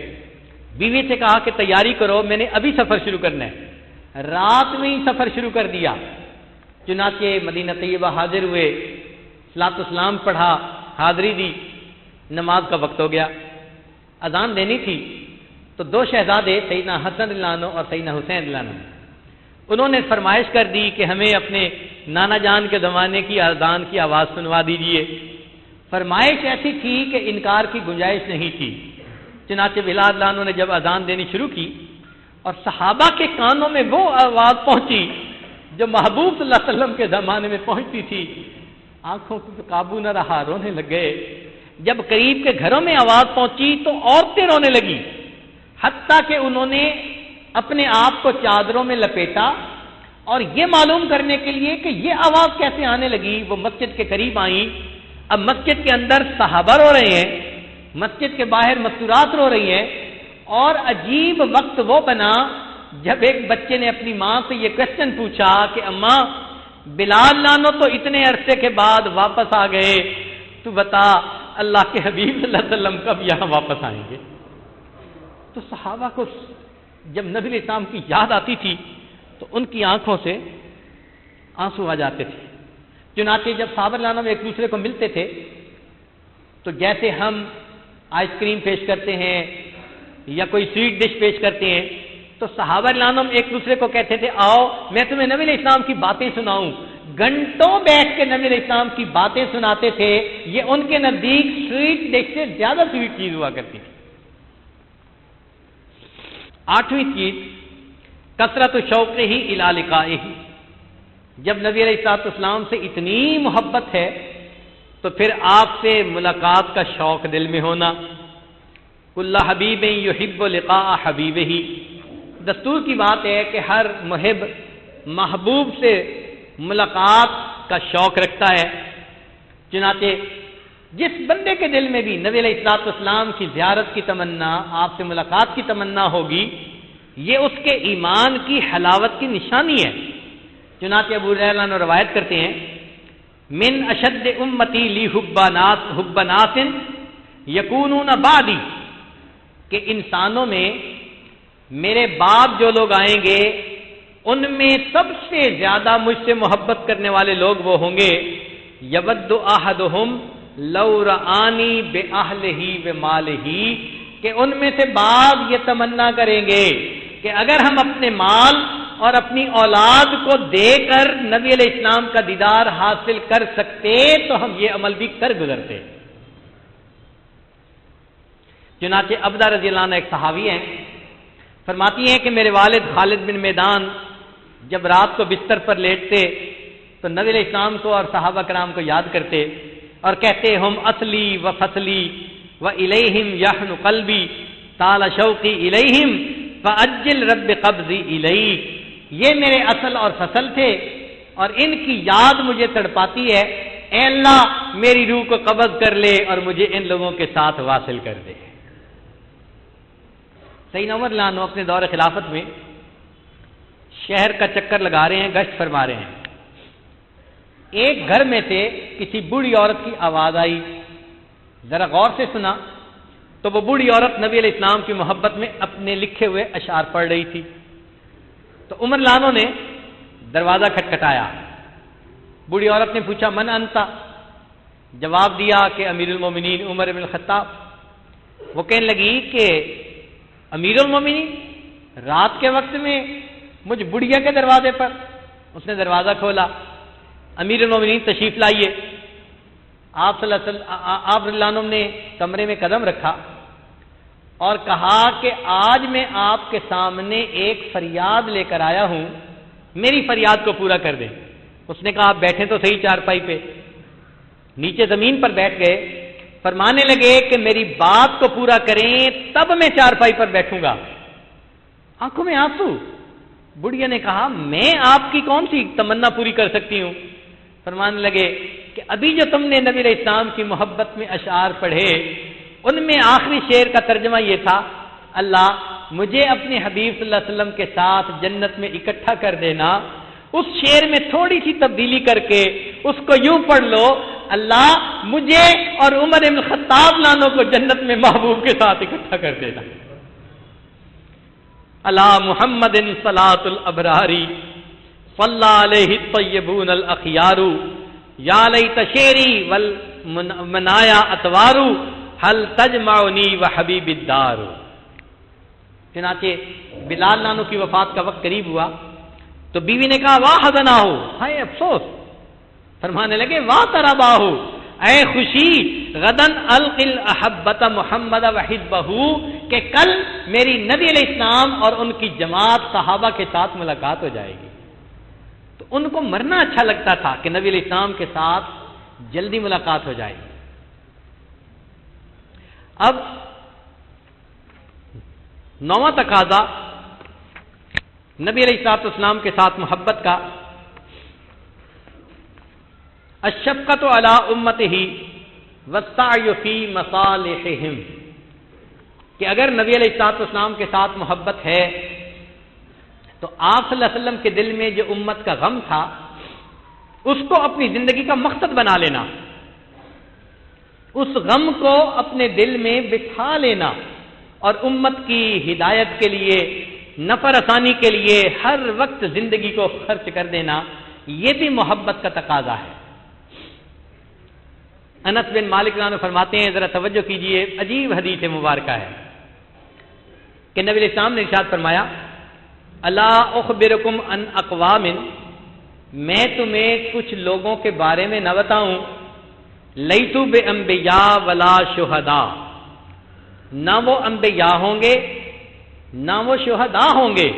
بیوی سے کہا کہ تیاری کرو میں نے ابھی سفر شروع کرنا ہے. رات میں ہی سفر شروع کر دیا. چنانچہ مدینہ طیبہ حاضر ہوئے, صلاۃ والسلام پڑھا, حاضری دی, نماز کا وقت ہو گیا. اذان دینی تھی تو دو شہزادے سیدنا حسن رضی اللہ عنہ اور سیدنا حسین رضی اللہ عنہ انہوں نے فرمائش کر دی کہ ہمیں اپنے نانا جان کے زمانے کی اذان کی آواز سنوا دیجیے. فرمائش ایسی تھی کہ انکار کی گنجائش نہیں تھی. چنانچہ بلال رضی اللہ عنہ نے جب اذان دینی شروع کی اور صحابہ کے کانوں میں وہ آواز پہنچی جو محبوب صلی اللہ علیہ وسلم کے زمانے میں پہنچتی تھی, آنکھوں کو قابو نہ رہا, رونے لگ گئے. جب قریب کے گھروں میں آواز پہنچی تو عورتیں رونے لگی, حتیٰ کہ انہوں نے اپنے آپ کو چادروں میں لپیٹا اور یہ معلوم کرنے کے لیے کہ یہ آواز کیسے آنے لگی وہ مسجد کے قریب آئیں. اب مسجد کے اندر صحابہ رو رہے ہیں, مسجد کے باہر مستورات رو رہی ہیں, اور عجیب وقت وہ بنا جب ایک بچے نے اپنی ماں سے یہ کوشچن پوچھا کہ اماں بلال لانو تو اتنے عرصے کے بعد واپس آ گئے, تو بتا اللہ کے حبیب صلی اللہ علیہ وسلم کب یہاں واپس آئیں گے. تو صحابہ کو جب نبی علیہ السلام کی یاد آتی تھی تو ان کی آنکھوں سے آنسو آ جاتے تھے. چنانچہ جب صحابہ رضی اللہ عنہم ایک دوسرے کو ملتے تھے تو جیسے ہم آئس کریم پیش کرتے ہیں یا کوئی سویٹ ڈش پیش کرتے ہیں تو صحابہ رضی اللہ عنہم ایک دوسرے کو کہتے تھے آؤ میں تمہیں نبی علیہ السلام کی باتیں سناؤں. گھنٹوں بیٹھ کے نبی علیہ السلام کی باتیں سناتے تھے. یہ ان کے نزدیک سویٹ ڈش سے زیادہ سویٹ چیز ہوا کرتی تھی. آٹھویں چیز کثرت شوق ہی الی لقائہ. جب نبی علیہ الصلوۃ والسلام سے اتنی محبت ہے تو پھر آپ سے ملاقات کا شوق دل میں ہونا. کل حبیب یحب لقاء حبیبہ. دستور کی بات ہے کہ ہر محب محبوب سے ملاقات کا شوق رکھتا ہے. چنانچہ جس بندے کے دل میں بھی نبی علیہ الصلوۃ والسلام کی زیارت کی تمنا, آپ سے ملاقات کی تمنا ہوگی, یہ اس کے ایمان کی حلاوت کی نشانی ہے. چنانچہ ابو ہریرہ روایت کرتے ہیں من اشد امتی لی حب ناس یکونون بعدی, کہ انسانوں میں میرے بعد جو لوگ آئیں گے ان میں سب سے زیادہ مجھ سے محبت کرنے والے لوگ وہ ہوں گے یود احدہم لو رآنی بأہلہ ومالہ, کہ ان میں سے بعض یہ تمنا کریں گے کہ اگر ہم اپنے مال اور اپنی اولاد کو دے کر نبی علیہ السلام کا دیدار حاصل کر سکتے تو ہم یہ عمل بھی کر گزرتے. چنانچہ عبدہ رضی اللہ عنہ ایک صحابی ہیں, فرماتی ہیں کہ میرے والد خالد بن میدان جب رات کو بستر پر لیٹتے تو نبی علیہ السلام کو اور صحابہ کرام کو یاد کرتے اور کہتے ہم اصلی و فصلی و الیہم یحن قلبی طال شوقی الیہم فاجل رب قبضی الیک. یہ میرے اصل اور فصل تھے اور ان کی یاد مجھے تڑپاتی ہے, اے اللہ میری روح کو قبض کر لے اور مجھے ان لوگوں کے ساتھ واصل کر دے. سیدنا عمر رضی اللہ عنہ اپنے دور خلافت میں شہر کا چکر لگا رہے ہیں, گشت فرما رہے ہیں. ایک گھر میں سے کسی بوڑھی عورت کی آواز آئی. ذرا غور سے سنا تو وہ بوڑھی عورت نبی علیہ السلام کی محبت میں اپنے لکھے ہوئے اشعار پڑھ رہی تھی. تو عمر رضی اللہ عنہ نے دروازہ کھٹکھٹایا. بوڑھی عورت نے پوچھا من انتا, جواب دیا کہ امیر المومنین عمر بن الخطاب. وہ کہنے لگی کہ امیر المومنین رات کے وقت میں مجھ بڑھیا کے دروازے پر. اس نے دروازہ کھولا, امیر المومنین تشریف لائیے. آپ صلی اللہ علیہ وسلم نے کمرے میں قدم رکھا اور کہا کہ آج میں آپ کے سامنے ایک فریاد لے کر آیا ہوں, میری فریاد کو پورا کر دیں. اس نے کہا آپ بیٹھیں تو صحیح چارپائی پہ. نیچے زمین پر بیٹھ گئے, فرمانے لگے کہ میری بات کو پورا کریں تب میں چارپائی پر بیٹھوں گا. آنکھوں میں آنسو. بڑھیا نے کہا میں آپ کی کون سی تمنا پوری کر سکتی ہوں. فرمانے لگے کہ ابھی جو تم نے نبی علیہ السلام کی محبت میں اشعار پڑھے ان میں آخری شعر کا ترجمہ یہ تھا, اللہ مجھے اپنے حبیب صلی اللہ علیہ وسلم کے ساتھ جنت میں اکٹھا کر دینا اس شعر میں تھوڑی سی تبدیلی کر کے اس کو یوں پڑھ لو، اللہ مجھے اور عمر بن الخطاب لانوں کو جنت میں محبوب کے ساتھ اکٹھا کر دینا۔ علی محمد صلاۃ الابراری صلی علیہ الطیبون الاخیار یا لیت شعری والمنایا اطوار حل تجمعنی وحبیب الدار۔ چنانچہ بلال نانو کی وفات کا وقت قریب ہوا تو بیوی نے کہا واہ حزنا ہو، ہائے افسوس، فرمانے لگے واہ تربا ہو، اے خوشی غدن القل احبت محمد وحزبہ، کہ کل میری نبی علیہ السلام اور ان کی جماعت صحابہ کے ساتھ ملاقات ہو جائے گی۔ تو ان کو مرنا اچھا لگتا تھا کہ نبی علیہ السلام کے ساتھ جلدی ملاقات ہو جائے گی۔ اب 9واں تقاضا نبی علیہ السلام کے ساتھ محبت کا، الشفقۃ علی امتہ والسعی فی مصالحہم، کہ اگر نبی علیہ السلام کے ساتھ محبت ہے تو آپ صلی اللہ علیہ وسلم کے دل میں جو امت کا غم تھا اس کو اپنی زندگی کا مقصد بنا لینا، اس غم کو اپنے دل میں بٹھا لینا اور امت کی ہدایت کے لیے، نفع آسانی کے لیے ہر وقت زندگی کو خرچ کر دینا، یہ بھی محبت کا تقاضا ہے۔ انس بن مالک رضی اللہ عنہ فرماتے ہیں، ذرا توجہ کیجئے، عجیب حدیث مبارکہ ہے کہ نبی علیہ السلام نے ارشاد فرمایا، الا اخبرکم عن اقوام، میں تمہیں کچھ لوگوں کے بارے میں نہ بتاؤں، لیسوا بانبیاء ولا شہداء، نہ وہ انبیاء ہوں گے نہ وہ شہداء ہوں گے،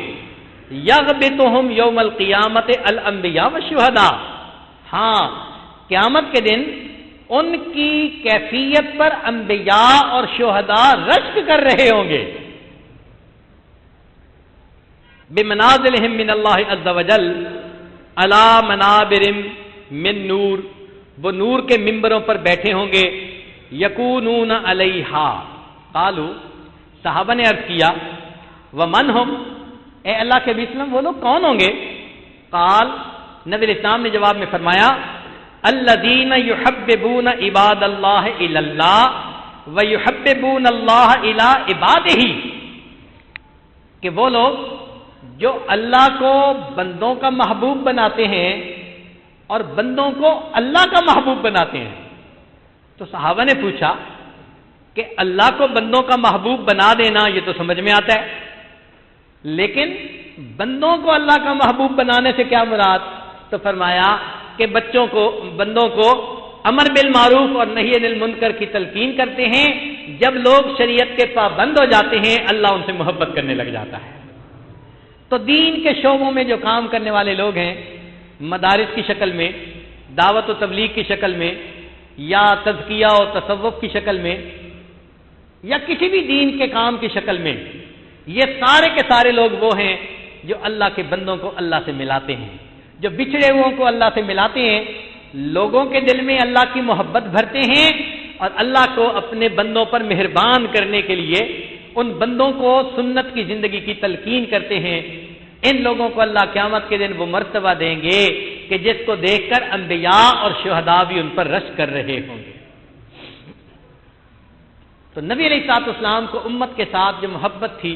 یغبطہم یوم القیامت الانبیاء والشہداء، ہاں قیامت کے دن ان کی کیفیت پر انبیاء اور شہداء رشک کر رہے ہوں گے، بمنازلہم من اللہ عز وجل علی منابر من نور، وہ نور کے ممبروں پر بیٹھے ہوں گے، یکونون علیہا، قالوا، صحابہ نے عرض کیا، ومن ہم، اے اللہ کے نبی صلی اللہ علیہ وسلم وہ لوگ کون ہوں گے؟ قال، نبی علیہ السلام نے جواب میں فرمایا، الذین یحببون عباد اللہ الی اللہ ویحببون اللہ الی عبادہ، کہ وہ لوگ جو اللہ کو بندوں کا محبوب بناتے ہیں اور بندوں کو اللہ کا محبوب بناتے ہیں۔ تو صحابہ نے پوچھا کہ اللہ کو بندوں کا محبوب بنا دینا یہ تو سمجھ میں آتا ہے، لیکن بندوں کو اللہ کا محبوب بنانے سے کیا مراد؟ تو فرمایا کہ بندوں کو امر بالمعروف اور نہی عن المنکر کی تلقین کرتے ہیں، جب لوگ شریعت کے پابند ہو جاتے ہیں اللہ ان سے محبت کرنے لگ جاتا ہے۔ تو دین کے شعبوں میں جو کام کرنے والے لوگ ہیں، مدارس کی شکل میں، دعوت و تبلیغ کی شکل میں، یا تزکیہ و تصوف کی شکل میں، یا کسی بھی دین کے کام کی شکل میں، یہ سارے کے سارے لوگ وہ ہیں جو اللہ کے بندوں کو اللہ سے ملاتے ہیں، جو بچھڑے ہوئوں کو اللہ سے ملاتے ہیں، لوگوں کے دل میں اللہ کی محبت بھرتے ہیں اور اللہ کو اپنے بندوں پر مہربان کرنے کے لیے ان بندوں کو سنت کی زندگی کی تلقین کرتے ہیں۔ ان لوگوں کو اللہ قیامت کے دن وہ مرتبہ دیں گے کہ جس کو دیکھ کر انبیاء اور شہداء بھی ان پر رشک کر رہے ہوں گے۔ تو نبی علیہ السلام کو امت کے ساتھ جو محبت تھی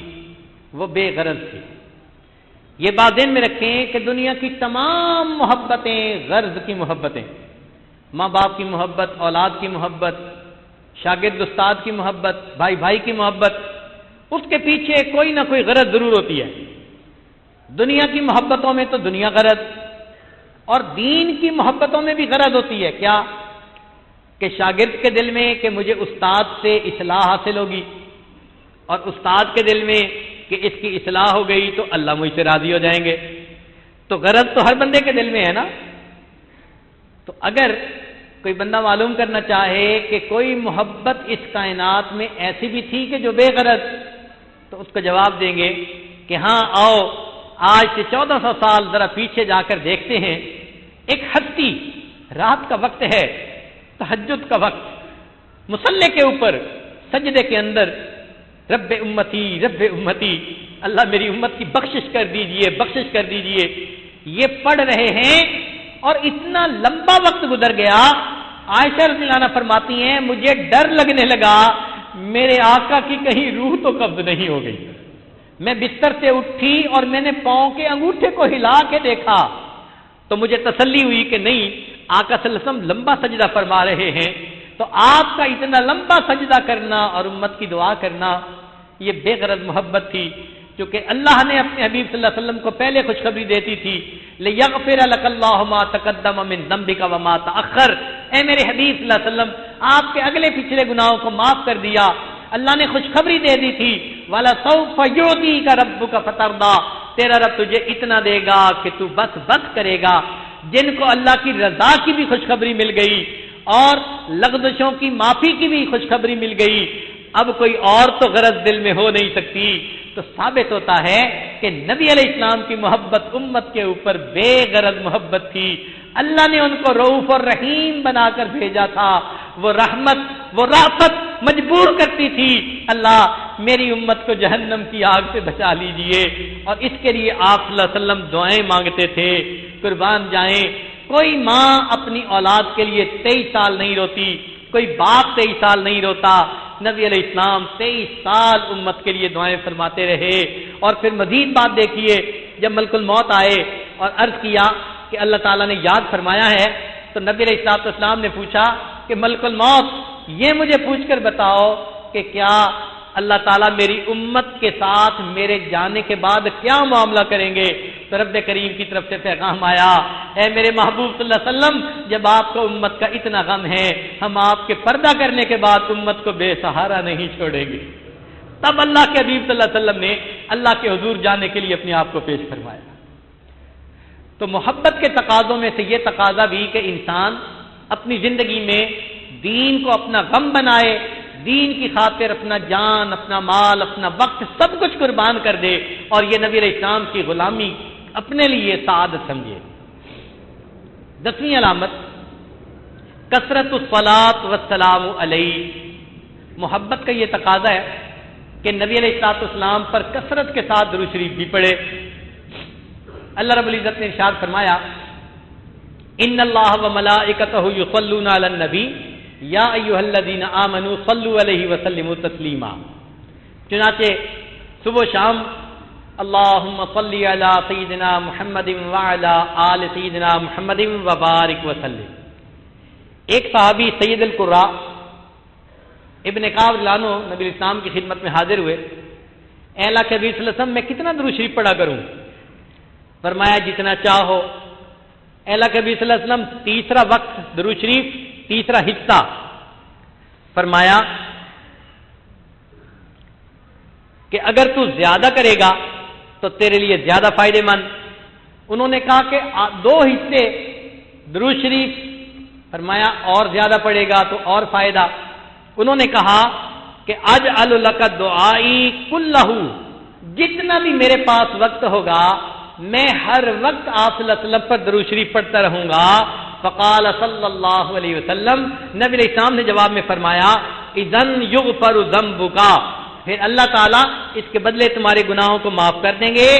وہ بے غرض تھی۔ یہ بات ذہن میں رکھیں کہ دنیا کی تمام محبتیں غرض کی محبتیں، ماں باپ کی محبت، اولاد کی محبت، شاگرد استاد کی محبت، بھائی بھائی کی محبت، اس کے پیچھے کوئی نہ کوئی غرض ضرور ہوتی ہے۔ دنیا کی محبتوں میں تو دنیا غرض، اور دین کی محبتوں میں بھی غرض ہوتی ہے، کیا؟ کہ شاگرد کے دل میں کہ مجھے استاد سے اصلاح حاصل ہوگی، اور استاد کے دل میں کہ اس کی اصلاح ہو گئی تو اللہ مجھ سے راضی ہو جائیں گے۔ تو غرض تو ہر بندے کے دل میں ہے نا۔ تو اگر کوئی بندہ معلوم کرنا چاہے کہ کوئی محبت اس کائنات میں ایسی بھی تھی کہ جو بے غرض، تو اس کو جواب دیں گے کہ ہاں آؤ آج سے 1400 سال ذرا پیچھے جا کر دیکھتے ہیں، ایک ہستی، رات کا وقت ہے، تہجد کا وقت، مصلی کے اوپر سجدے کے اندر، رب امتی رب امتی، اللہ میری امت کی بخشش کر دیجئے، بخشش کر دیجئے، یہ پڑھ رہے ہیں اور اتنا لمبا وقت گزر گیا. عائشہ رضی اللہ عنہا فرماتی ہیں مجھے ڈر لگنے لگا میرے آقا کی کہیں روح تو قبض نہیں ہو گئی. میں بستر سے اٹھی اور میں نے پاؤں کے انگوٹھے کو ہلا کے دیکھا تو مجھے تسلی ہوئی کہ نہیں، آقا صلی اللہ علیہ وسلم لمبا سجدہ فرما رہے ہیں. تو آپ کا اتنا لمبا سجدہ کرنا اور امت کی دعا کرنا یہ بے غرض محبت تھی. کیونکہ اللہ نے اپنے حبیب صلی اللہ علیہ وسلم کو پہلے خوشخبری دیتی تھی لِيَغْفِرَ لَكَ اللَّهُ مَا تَقَدَّمَ مِن ذَنبِكَ وَمَا تَأَخَّرَ. اے میرے حبیب صلی اللہ علیہ وسلم آپ کے اگلے پچھلے گناہوں کو معاف کر دیا. اللہ نے خوشخبری دے دی تھی وَلَسَوْفَ يُعْطِيكَ رَبُّكَ فَتَرْضَىٰ. تیرا رب تجھے اتنا دے گا کہ تو بس کرے گا. جن کو اللہ کی رضا کی بھی خوشخبری مل گئی اور لغزشوں کی معافی کی بھی خوشخبری مل گئی، اب کوئی اور تو غرض دل میں ہو نہیں سکتی. تو ثابت ہوتا ہے کہ نبی علیہ السلام کی محبت امت کے اوپر بے غرض محبت تھی. اللہ نے ان کو رؤوف اور رحیم بنا کر بھیجا تھا. وہ رحمت، وہ رافت مجبور کرتی تھی اللہ میری امت کو جہنم کی آگ سے بچا لیجئے. اور اس کے لیے آپ صلی اللہ علیہ وسلم دعائیں مانگتے تھے. قربان جائیں، کوئی ماں اپنی اولاد کے لیے 23 سال نہیں روتی، کوئی باپ 23 سال نہیں روتا. نبی علیہ السلام 23 سال امت کے لیے دعائیں فرماتے رہے. اور پھر مزید بات دیکھیے، جب ملک الموت آئے اور عرض کیا کہ اللہ تعالیٰ نے یاد فرمایا ہے تو نبی علیہ السلام نے پوچھا کہ ملک الموت یہ مجھے پوچھ کر بتاؤ کہ کیا اللہ تعالیٰ میری امت کے ساتھ میرے جانے کے بعد کیا معاملہ کریں گے؟ تو رب کریم کی طرف سے پیغام آیا اے میرے محبوب صلی اللہ علیہ وسلم جب آپ کو امت کا اتنا غم ہے ہم آپ کے پردہ کرنے کے بعد امت کو بے سہارا نہیں چھوڑیں گے. تب اللہ کے حبیب صلی اللہ علیہ وسلم نے اللہ کے حضور جانے کے لیے اپنے آپ کو پیش فرمایا. تو محبت کے تقاضوں میں سے یہ تقاضا بھی کہ انسان اپنی زندگی میں دین کو اپنا غم بنائے، دین کی خاطر اپنا جان، اپنا مال، اپنا وقت سب کچھ قربان کر دے اور یہ نبی علیہ السلام کی غلامی اپنے لیے سعادت سمجھے. 10ویں علامت کثرت الصلاۃ والسلام علیہ. محبت کا یہ تقاضا ہے کہ نبی علیہ السلام پر کثرت کے ساتھ درود شریف بھی پڑھے. اللہ رب العزت نے ارشاد فرمایا ان اللہ وملائکتہ یصلون علی النبی یا ایھا الذین آمنوا صلوا علیہ وسلموا تسلیما. چنانچہ صبح و شام اللہم صلی علی سیدنا محمد وعلی آل سیدنا محمد وبارک وسلم. ایک صحابی سید القراء ابن کعب رضی اللہ عنہ نبی اسلام کی خدمت میں حاضر ہوئے. اے اللہ کے نبی صلی اللہ علیہ وسلم میں کتنا درود شریف پڑھا کروں؟ فرمایا جتنا چاہو. اے اللہ کے نبی صلی اللہ علیہ وسلم تیسرا وقت درود شریف تیسرا حصہ فرمایا کہ اگر تو زیادہ کرے گا تو تیرے لیے زیادہ فائدے مند. انہوں نے کہا کہ 2 حصے درود شریف، فرمایا اور زیادہ پڑے گا تو اور فائدہ. انہوں نے کہا کہ اجعل لک دعائی کلہ، جتنا بھی میرے پاس وقت ہوگا میں ہر وقت آپ صلی اللہ علیہ وسلم پر درود شریف پڑھتا رہوں گا. فقال صلی اللہ علیہ وسلم، نبی علیہ السلام نے جواب میں فرمایا اذن یغفر ذنبک، پھر اللہ تعالیٰ اس کے بدلے تمہارے گناہوں کو معاف کر دیں گے.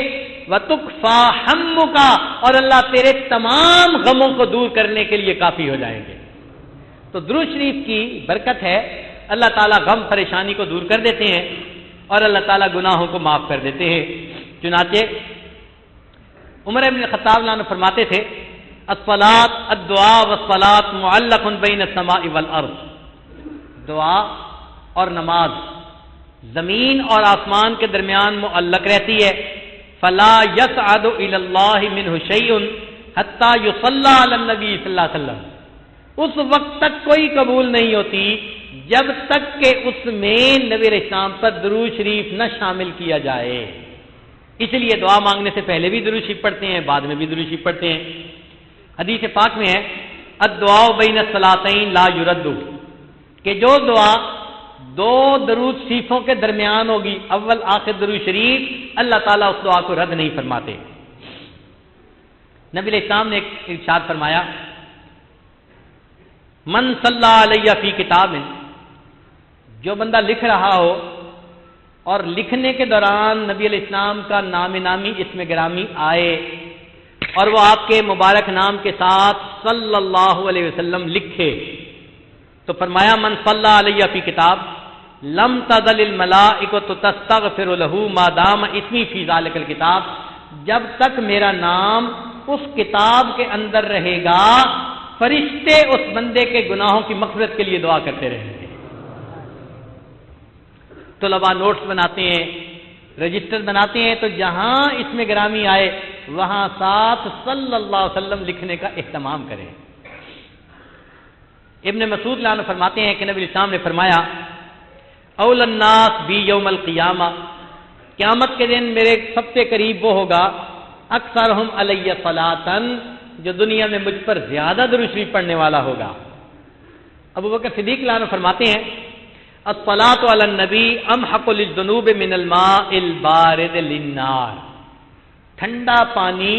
وتکفی ہمک، اور اللہ تیرے تمام غموں کو دور کرنے کے لیے کافی ہو جائیں گے. تو درود شریف کی برکت ہے اللہ تعالیٰ غم پریشانی کو دور کر دیتے ہیں اور اللہ تعالیٰ گناہوں کو معاف کر دیتے ہیں. چنانچہ عمر بن الخطاب عنہ فرماتے تھے الصلاۃ الدعاء والصلاۃ معلق بین السماء والارض. دعا اور نماز زمین اور آسمان کے درمیان معلق رہتی ہے. فلا يصعد الى الله منه شيء حتى يصلى على النبي صلی اللہ علیہ وسلم. اس وقت تک کوئی قبول نہیں ہوتی جب تک کہ اس میں نبی علیہ السلام پر درود شریف نہ شامل کیا جائے. اس لیے دعا مانگنے سے پہلے بھی درود شریف پڑھتے ہیں، بعد میں بھی درود شریف پڑھتے ہیں. حدیث پاک میں ہے الدعاء بین الصلاتین لا یرد، کہ جو دعا 2 درود شریفوں کے درمیان ہوگی، اول آخر درود شریف، اللہ تعالیٰ اس دعا کو رد نہیں فرماتے. نبی علیہ السلام نے ایک ارشاد فرمایا من صلی علیہ فی کتاب، جو بندہ لکھ رہا ہو اور لکھنے کے دوران نبی علیہ السلام کا نام نامی اسم گرامی آئے اور وہ آپ کے مبارک نام کے ساتھ صلی اللہ علیہ وسلم لکھے. تو فرمایا من صلی علیہ فی کتاب لم تزل الملائکۃ تستغفر له ما دام اسمی فی ذلک الکتاب، جب تک میرا نام اس کتاب کے اندر رہے گا فرشتے اس بندے کے گناہوں کی مغفرت کے لیے دعا کرتے رہیں گے. طلباء نوٹس بناتے ہیں، رجسٹر بناتے ہیں، تو جہاں اس میں گرامی آئے وہاں ساتھ صلی اللہ علیہ وسلم لکھنے کا اہتمام کریں. ابن مسعود رضی اللہ عنہ فرماتے ہیں کہ نبی اسلام نے فرمایا اول الناس بی یوم القیامہ، قیامت کے دن میرے سب سے قریب وہ ہوگا اکثرہم علیہ صلاۃً، جو دنیا میں مجھ پر زیادہ درود شریف پڑھنے والا ہوگا. ابوبکر صدیق رضی اللہ عنہ فرماتے ہیں الصلاۃ علی النبی امحق للذنوب من الماء البارد للنار، ٹھنڈا پانی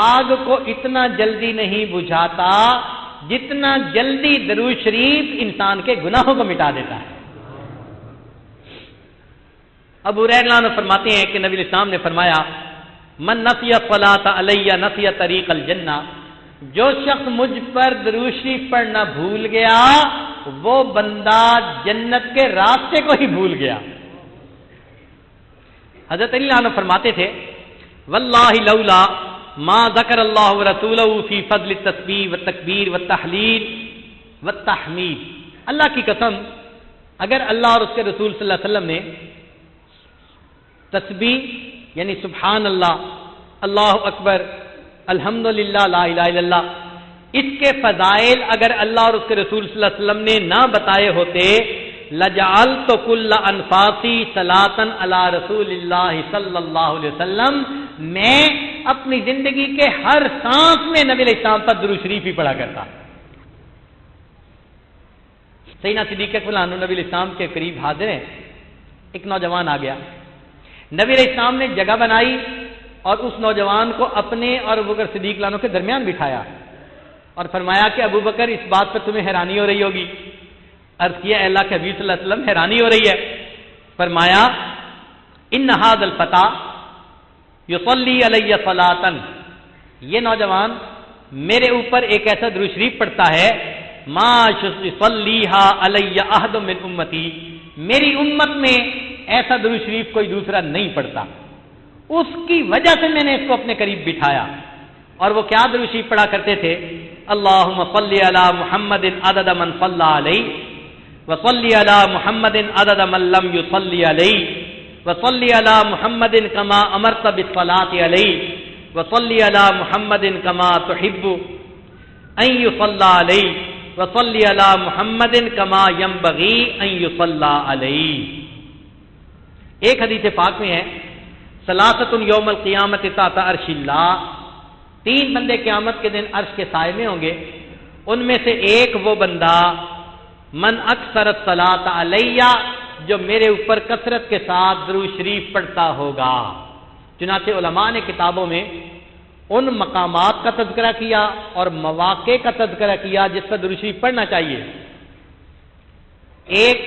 آگ کو اتنا جلدی نہیں بجھاتا جتنا جلدی درود شریف انسان کے گناہوں کو مٹا دیتا ہے. ابو ہریرہ عنہ فرماتے ہیں کہ نبی اسلام نے فرمایا من نسی الصلاۃ علیہ نسی طریق الجنہ، جو شخص مجھ پر درود شریف پڑھنا بھول گیا وہ بندہ جنت کے راستے کو ہی بھول گیا. حضرت علی عنہ فرماتے تھے واللہ لولا ما ذکر اللہ ورسولہ فی فضل التسبیح والتکبیر والتحلیل والتحمید، اللہ کی قسم اگر اللہ اور اس کے رسول صلی اللہ علیہ وسلم نے تسبیح یعنی سبحان اللہ، اللہ اکبر، الحمدللہ، لا الہ الا اللہ، اس کے فضائل اگر اللہ اور اس کے رسول صلی اللہ علیہ وسلم نے نہ بتائے ہوتے لجعلت کل انفاسی صلاۃ علی رسول اللہ صلی اللہ علیہ وسلم، میں اپنی زندگی کے ہر سانس میں نبی علیہ السلام پر درود شریف ہی پڑھا کرتا. سیدنا صدیق اکبر نبی علیہ السلام کے قریب حاضر ہیں. ایک نوجوان آ گیا، نبی علیہ السلام نے جگہ بنائی اور اس نوجوان کو اپنے اور ابوبکر صدیق عنہ کے درمیان بٹھایا اور فرمایا کہ ابوبکر اس بات پر تمہیں حیرانی ہو رہی ہوگی. عرض کیا اے اللہ کے حبیب صلی اللہ علیہ وسلم حیرانی ہو رہی ہے. فرمایا ان ھذا الفتى یصلی علی صلاۃ، یہ نوجوان میرے اوپر ایک ایسا درود شریف پڑھتا ہے ما یصلیھا علی احد من امتی، میری امت میں ایسا درود شریف کوئی دوسرا نہیں پڑھتا. اس کی وجہ سے میں نے اس کو اپنے قریب بٹھایا. اور وہ کیا درود شریف پڑھا کرتے تھے؟ اللہم صلی علی محمد عدد من صلی علیہ وصلی علی محمد عدد من لم یصلی علیہ وصلی علی محمد کما امرت بالصلاۃ علیہ وصلی علی محمد کما تحب ان یصلی علیہ وصلی علی محمد کما ینبغی ان یصلی علیہ. ایک حدیث پاک میں ہے ثلاثۃ یوم القیامت تحت عرش اللہ، 3 بندے قیامت کے دن عرش کے سائے میں ہوں گے. ان میں سے ایک وہ بندہ من اکثر الصلاۃ علیہ، جو میرے اوپر کثرت کے ساتھ درود شریف پڑھتا ہوگا. چنانچہ علماء نے کتابوں میں ان مقامات کا تذکرہ کیا اور مواقع کا تذکرہ کیا جس پر درود شریف پڑھنا چاہیے. ایک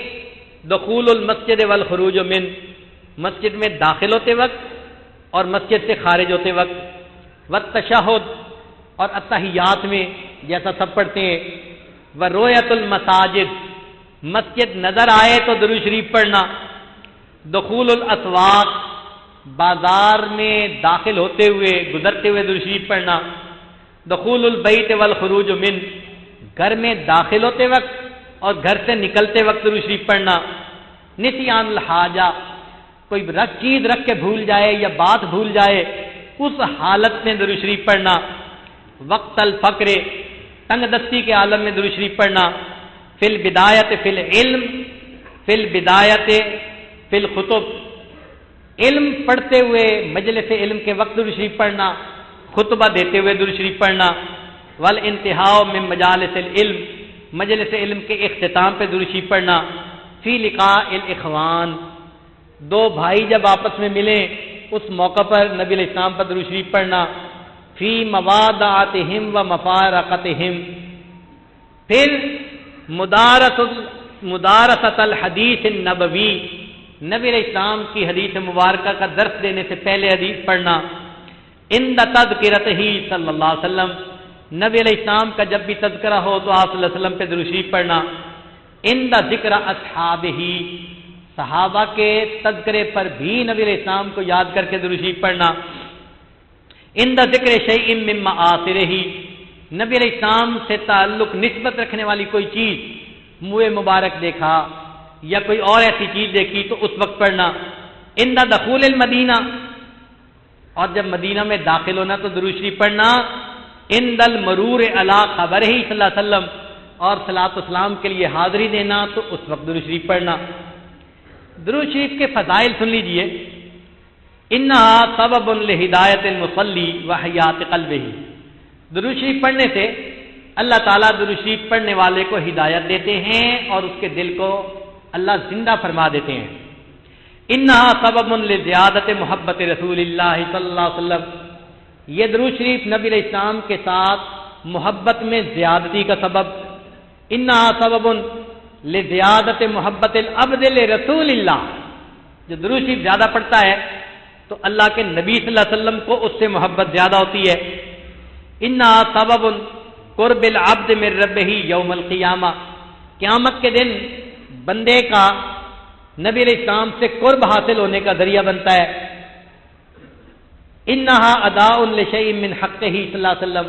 دخول المسجد والخروج من، مسجد میں داخل ہوتے وقت اور مسجد سے خارج ہوتے وقت، والتشہد اور التحیات میں جیسا سب پڑھتے ہیں، ورؤیت المساجد، مسجد نظر آئے تو درود شریف پڑھنا، دخول الاسواق، بازار میں داخل ہوتے ہوئے گزرتے ہوئے درود شریف پڑھنا، دخول البیت والخروج من، گھر میں داخل ہوتے وقت اور گھر سے نکلتے وقت درود شریف پڑھنا، نسیان الحاجہ، کوئی چیز رکھ کے بھول جائے یا بات بھول جائے اس حالت میں درود شریف پڑھنا، وقت الفقر، تنگ دستی کے عالم میں درود شریف پڑھنا، فی البدایت فی العلم، فی البدایت فی الخطب، علم پڑھتے ہوئے مجلس علم کے وقت درود شریف پڑھنا، خطبہ دیتے ہوئے درود شریف پڑھنا، والانتہاء من مجالس العلم، مجلس علم کے اختتام پہ درود شریف پڑھنا، فی لقاء الاخوان، 2 بھائی جب آپس میں ملیں اس موقع پر نبی علیہ السلام پر درود شریف پڑھنا، فی موادعتہم و مفارقتہم، پھر مدارست الحدیث النبوی، نبی علیہ السلام کی حدیث مبارکہ کا درس دینے سے پہلے حدیث پڑھنا، عند تذکرتہ صلی اللہ علیہ وسلم، نبی علیہ السلام کا جب بھی تذکرہ ہو تو آپ صلی اللہ علیہ وسلم پہ درود شریف پڑھنا، عند ذکر اصحابہ، صحابہ کے تذکرے پر بھی نبی علیہ السلام کو یاد کر کے درود شریف پڑھنا، عند ذکر شیء من مآثرہ، نبی علیہ السلام سے تعلق نسبت رکھنے والی کوئی چیز، منہ مبارک دیکھا یا کوئی اور ایسی چیز دیکھی تو اس وقت پڑھنا، عند دخول المدینہ، اور جب مدینہ میں داخل ہونا تو درود شریف پڑھنا، عند المرور علی قبرہ صلی اللہ علیہ وسلم، اور صلاۃ و سلام کے لیے حاضری دینا تو اس وقت درود شریف پڑھنا۔ درود شریف کے فضائل سن لیجئے، انہا سبب لہدایت المصلی و حیات قلبہ، درود شریف پڑھنے سے اللہ تعالیٰ درود شریف پڑھنے والے کو ہدایت دیتے ہیں اور اس کے دل کو اللہ زندہ فرما دیتے ہیں۔ انہا سبب لزیادت محبت رسول اللہ صلی اللہ علیہ وسلم، یہ درود شریف نبی علیہ السلام کے ساتھ محبت میں زیادتی کا سبب۔ انہا سبب لزیادت محبت العبد لرسول اللہ، جو درود شریف زیادہ پڑھتا ہے تو اللہ کے نبی صلی اللہ علیہ وسلم کو اس سے محبت زیادہ ہوتی ہے۔ انہا سبب قرب العبد من ربہ یوم القیامہ، قیامت کے دن بندے کا نبی علیہ السلام سے قرب حاصل ہونے کا ذریعہ بنتا ہے۔ انہا اداء لشیء من حقہ صلی اللہ علیہ وسلم،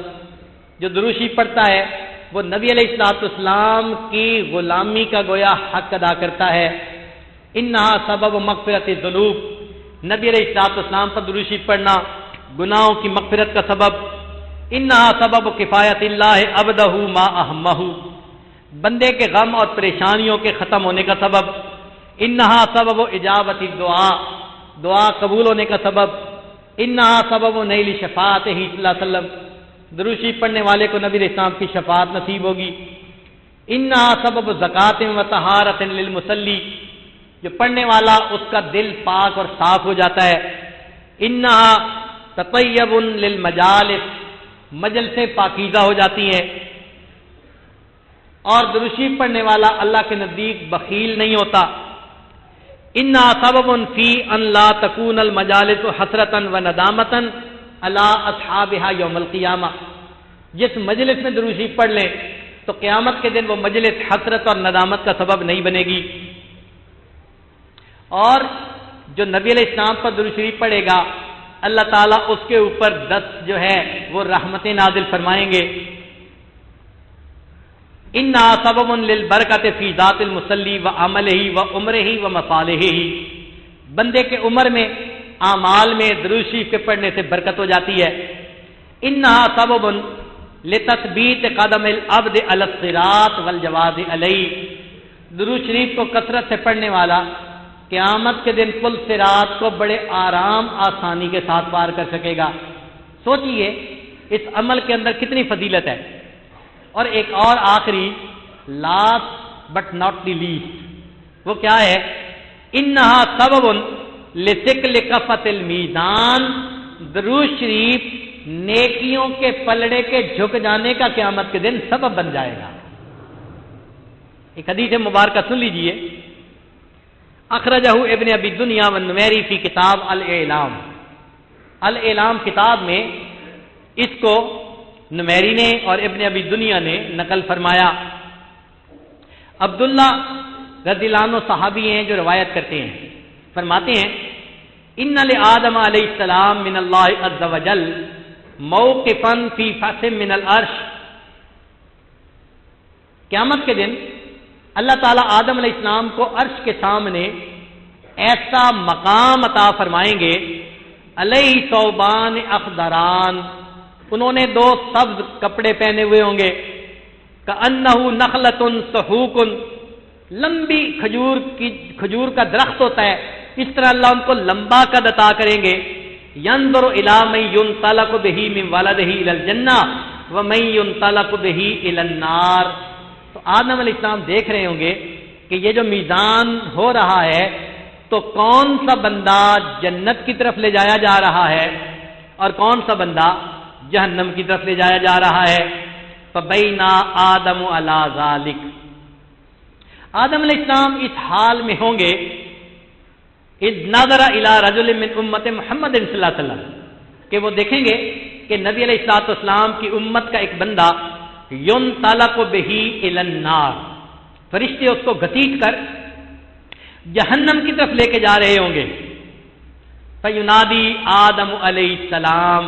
جو درود شریف پڑھتا ہے وہ نبی علیہ السلام کی غلامی کا گویا حق ادا کرتا ہے۔ انہا سبب مغفرت الذنوب، نبی علیہ السلام پر درود شریف پڑھنا گناہوں کی مغفرت کا سبب۔ انہا سبب کفایت اللہ عبدہ ما اہمہ، بندے کے غم اور پریشانیوں کے ختم ہونے کا سبب۔ انہا سبب اجابت الدعاء، دعا قبول ہونے کا سبب۔ انہا سبب نیل شفاعتہ صلی اللہ علیہ وسلم، درود شریف پڑھنے والے کو نبی علیہ السلام کی شفاعت نصیب ہوگی۔ انہا سبب زکوٰۃ و طہارۃ للمصلی، جو پڑھنے والا اس کا دل پاک اور صاف ہو جاتا ہے۔ انہا تطیب للمجالس، مجلسیں پاکیزہ ہو جاتی ہیں، اور درود شریف پڑھنے والا اللہ کے نزدیک بخیل نہیں ہوتا۔ انہا سبب فی ان لا تکون المجالس حسرۃ و ندامۃ علی اصحابہا یوم القیامہ، جس مجلس میں درود شریف پڑھ لیں تو قیامت کے دن وہ مجلس حسرت اور ندامت کا سبب نہیں بنے گی۔ اور جو نبی علیہ السلام پر درود شریف پڑھے گا اللہ تعالیٰ اس کے اوپر 10 جو ہے وہ رحمتیں نازل فرمائیں گے۔ انہا سبب للبرکۃ فی ذات المصلی و عملہ و عمرہ و مصالحہ، بندے کے عمر میں اعمال میں درود شریف کے پڑھنے سے برکت ہو جاتی ہے۔ انہا سبب لتثبیت قدم العبد علی الصراط والجواز علیہ، درود شریف کو کثرت سے پڑھنے والا قیامت کے دن پل صراط کو بڑے آرام آسانی کے ساتھ پار کر سکے گا۔ سوچئے اس عمل کے اندر کتنی فضیلت ہے۔ اور ایک اور آخری last but not the least, وہ کیا ہے؟ انہا سبب لثقل کفۃ المیزان، درود شریف نیکیوں کے پلڑے کے جھک جانے کا قیامت کے دن سبب بن جائے گا۔ ایک حدیث مبارکہ سن لیجئے، اخرجہ ابن ابی دنیا والنمیری فی کتاب الاعلام، الاعلام کتاب میں اس کو نمیری نے اور ابن ابی دنیا نے نقل فرمایا۔ عبداللہ رضی اللہ عنہ صحابی ہیں جو روایت کرتے ہیں، فرماتے ہیں ان لآدم علیہ السلام من اللہ عز وجل موقفا فی فص من العرش، قیامت کے دن اللہ تعالیٰ آدم علیہ السلام کو عرش کے سامنے ایسا مقام عطا فرمائیں گے، علیہ ثوبان اخضران، انہوں نے 2 سبز کپڑے پہنے ہوئے ہوں گے، کأنہ نخلۃ سحوق، لمبی کھجور کا درخت ہوتا ہے، اس طرح اللہ ان کو لمبا قد عطا کریں گے۔ ينظر الى من ينطلق به من ولده الى الجنہ ومن ينطلق به الى النار، تو آدم علیہ السلام دیکھ رہے ہوں گے کہ یہ جو میزان ہو رہا ہے تو کون سا بندہ جنت کی طرف لے جایا جا رہا ہے اور کون سا بندہ جہنم کی طرف لے جایا جا رہا ہے۔ فبینا آدم علی ذالک، آدم علیہ السلام اس حال میں ہوں گے، اذ نظر الی رجل من امت محمد صلی اللہ علیہ وسلم، کہ وہ دیکھیں گے کہ نبی علیہ الصلوۃ والسلام کی امت کا ایک بندہ ينطلق به الى النار، فرشتے اس کو گھسیٹ کر جہنم کی طرف لے کے جا رہے ہوں گے. فینادی آدم علیہ السلام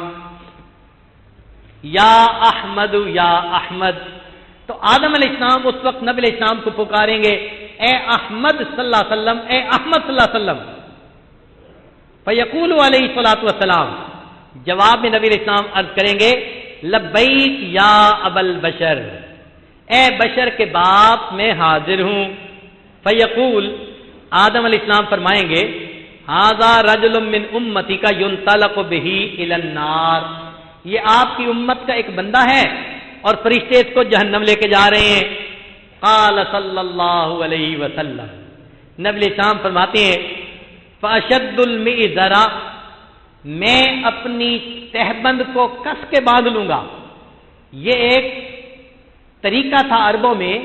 یا احمد یا احمد، تو آدم علیہ السلام اس وقت نبی علیہ السلام کو پکاریں گے اے احمد صلی اللہ علیہ وسلم، اے احمد صلی اللہ علیہ وسلم. فیقول علیہ الصلوۃ والسلام، جواب میں نبی علیہ السلام عرض کریں گے لبیک یا ابا البشر، اے بشر کے باپ میں حاضر ہوں. فیقول، آدم علیہ السلام فرمائیں گے ھذا رجل من امتی کا ينطلق به الى النار، یہ آپ کی امت کا ایک بندہ ہے اور فرشتے اس کو جہنم لے کے جا رہے ہیں. قال صلی اللہ علیہ وسلم، نبی علیہ السلام فرماتے ہیں فاشد المئزر، میں اپنی تہبند کو کس کے باندھ لوں گا. یہ ایک طریقہ تھا عربوں میں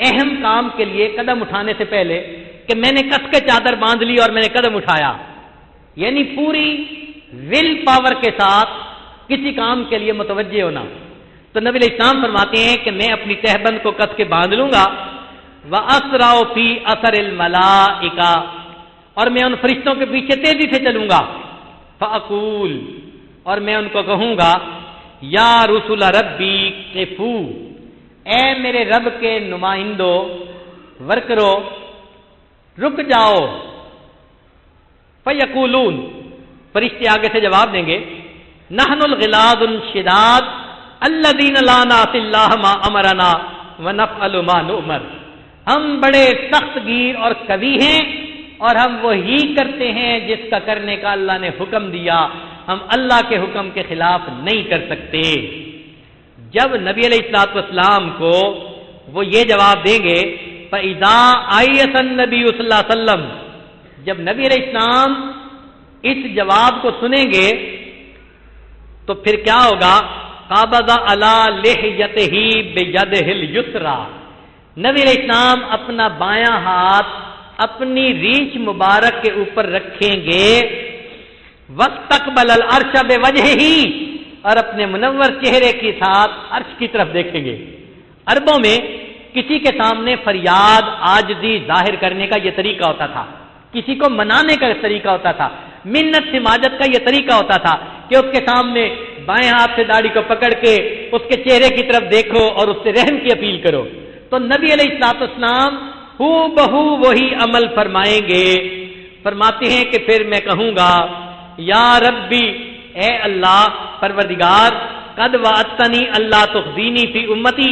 اہم کام کے لیے قدم اٹھانے سے پہلے کہ میں نے کس کے چادر باندھ لی اور میں نے قدم اٹھایا، یعنی پوری ول پاور کے ساتھ کسی کام کے لیے متوجہ ہونا. تو نبی علیہ السلام فرماتے ہیں کہ میں اپنی تہبند کو کس کے باندھ لوں گا. وَأَسْرَعُ فِي أَثَرِ الْمَلَائِكَةِ، اور میں ان فرشتوں کے پیچھے تیزی سے چلوں گا. فَأَقُولُ، اور میں ان کو کہوں گا یا رسول ربی قفو، اے میرے رب کے نمائندوں ورکرو رک جاؤ. فَيَقُولُونَ، فرشتے آگے سے جواب دیں گے نحن الغلاظ الشداد الذین لا نعصی اللہ ما امرنا ونفعل ما نؤمر، ہم بڑے سخت گیر اور قوی ہیں اور ہم وہی کرتے ہیں جس کا کرنے کا اللہ نے حکم دیا، ہم اللہ کے حکم کے خلاف نہیں کر سکتے. جب نبی علیہ الصلوۃ والسلام کو وہ یہ جواب دیں گے فَإِذَا آیَسَ النَّبِيُّ صلی اللہ علیہ وسلم، جب نبی علیہ السلام اس جواب کو سنیں گے تو پھر کیا ہوگا؟ قَبَضَ عَلَى لِحْيَتِهِ بِيَدِهِ الْيُسْرَى، نبی علیہ السلام اپنا بایاں ہاتھ اپنی ریچھ مبارک کے اوپر رکھیں گے. وَاسْتَقْبَلَ الْعَرْشَ بِوَجْهِهِ، اور اپنے منور چہرے کے ساتھ عرش کی طرف دیکھیں گے. عربوں میں کسی کے سامنے فریاد عاجزی ظاہر کرنے کا یہ طریقہ ہوتا تھا، کسی کو منانے کا طریقہ ہوتا تھا، منت سماجت کا یہ طریقہ ہوتا تھا کہ اس کے سامنے بائیں ہاتھ سے داڑھی کو پکڑ کے اس کے چہرے کی طرف دیکھو اور اس سے رحم کی اپیل کرو. تو نبی علیہ الصلوۃ والسلام ہو بہو وہی عمل فرمائیں گے. فرماتے ہیں کہ پھر میں کہوں گا یا ربی، اے اللہ پروردگار، قد وعدتنی اللہ تخزینی فی امتی،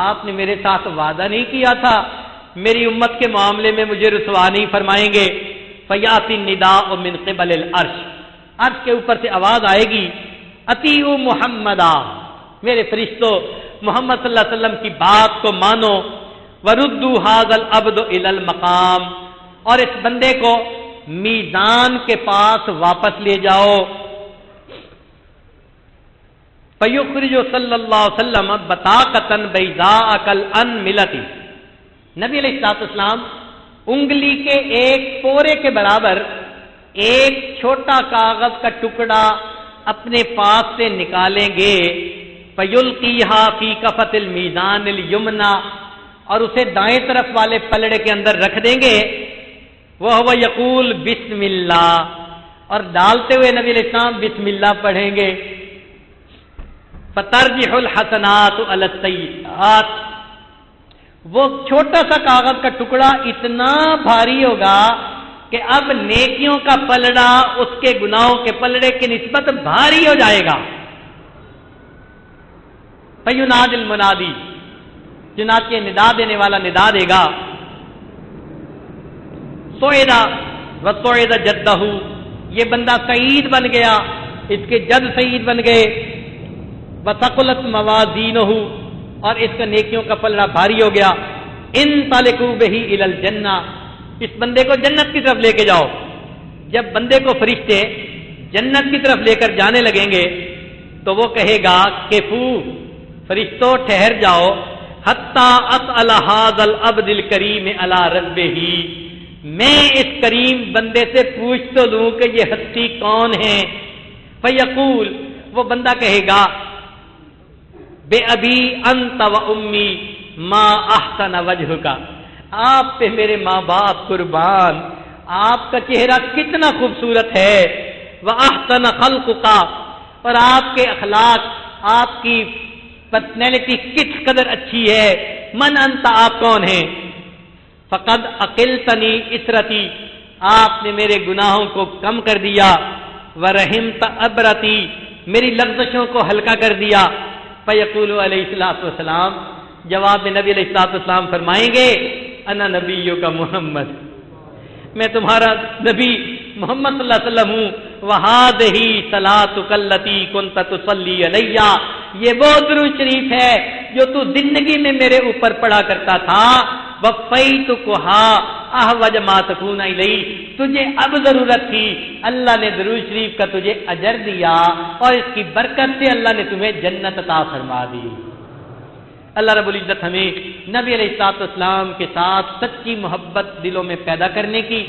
آپ نے میرے ساتھ وعدہ نہیں کیا تھا میری امت کے معاملے میں مجھے رسوا نہیں فرمائیں گے. فیاتی النداء من قبل العرش، عرش کے اوپر سے آواز آئے گی اطیعوا محمدا، میرے فرشتوں محمد صلی اللہ علیہ وسلم کی بات کو مانو. وردوا ھذا العبد الی المقام، اور اس بندے کو میزان کے پاس واپس لے جاؤ. فیخرج صلی اللہ علیہ وسلم بطاقۃ بیضاء کالانملۃ، نبی علیہ الصلوۃ والسلام انگلی کے ایک پورے کے برابر ایک چھوٹا کاغذ کا ٹکڑا اپنے پاس سے نکالیں گے. فیلقیھا فی کفۃ المیزان الیمنی، اور اسے دائیں طرف والے پلڑے کے اندر رکھ دیں گے. وہو یقول بسم اللہ، اور ڈالتے ہوئے نبی علیہ السلام بسم اللہ پڑھیں گے. فترجح الحسنات علی السیئات، وہ چھوٹا سا کاغذ کا ٹکڑا اتنا بھاری ہوگا کہ اب نیکیوں کا پلڑا اس کے گناہوں کے پلڑے کی نسبت بھاری ہو جائے گا. فینادی المنادی، چنانچہ ندا دینے والا ندا دے گا سوئدہ وسوئدہ جدہ، یہ بندہ سعید بن گیا، اس کے جد سعید بن گئے. وثقلت موازینہ، اور اس کا نیکیوں کا پلڑا بھاری ہو گیا. انطلقوا بہ الی الجنہ، اس بندے کو جنت کی طرف لے کے جاؤ. جب بندے کو فرشتے جنت کی طرف لے کر جانے لگیں گے تو وہ کہے گا کفو، فرشتوں ٹھہر جاؤ. حتی اسأل ھذا العبد الکریم علی ربہ، میں اس کریم بندے سے پوچھ تو لوں کہ یہ ہستی کون ہے. فیقول، وہ بندہ کہے گا بے ابی انت و امی ما احسن وجہک، آپ پہ میرے ماں باپ قربان، آپ کا چہرہ کتنا خوبصورت ہے، واحسن خلقک، اور آپ کے اخلاق، آپ کی پرسنالٹی کس قدر اچھی ہے، من انت، آپ کون ہیں، فقد اقلتنی اسرتی، آپ نے میرے گناہوں کو کم کر دیا، ورحمت ابرتی، میری لغزشوں کو ہلکا کر دیا۔ فیقول علیہ الصلوۃ والسلام، جواب میں نبی علیہ الصلوۃ والسلام فرمائیں گے انا نبیک محمد، میں تمہارا نبی محمد صلی اللہ علیہ وسلم ہوں، وہذہ صلاتک التی کنت تصلی علیہ، یہ وہ درود شریف ہے جو تو زندگی میں میرے اوپر پڑھا کرتا تھا، وفیتکھا احوج ما تکون الیہ، تجھے اب ضرورت تھی، اللہ نے درود شریف کا تجھے اجر دیا اور اس کی برکت سے اللہ نے تمہیں جنت عطا فرما دی۔ اللہ رب العزت ہمیں نبی علیہ الصلوۃ والسلام کے ساتھ سچی محبت دلوں میں پیدا کرنے کی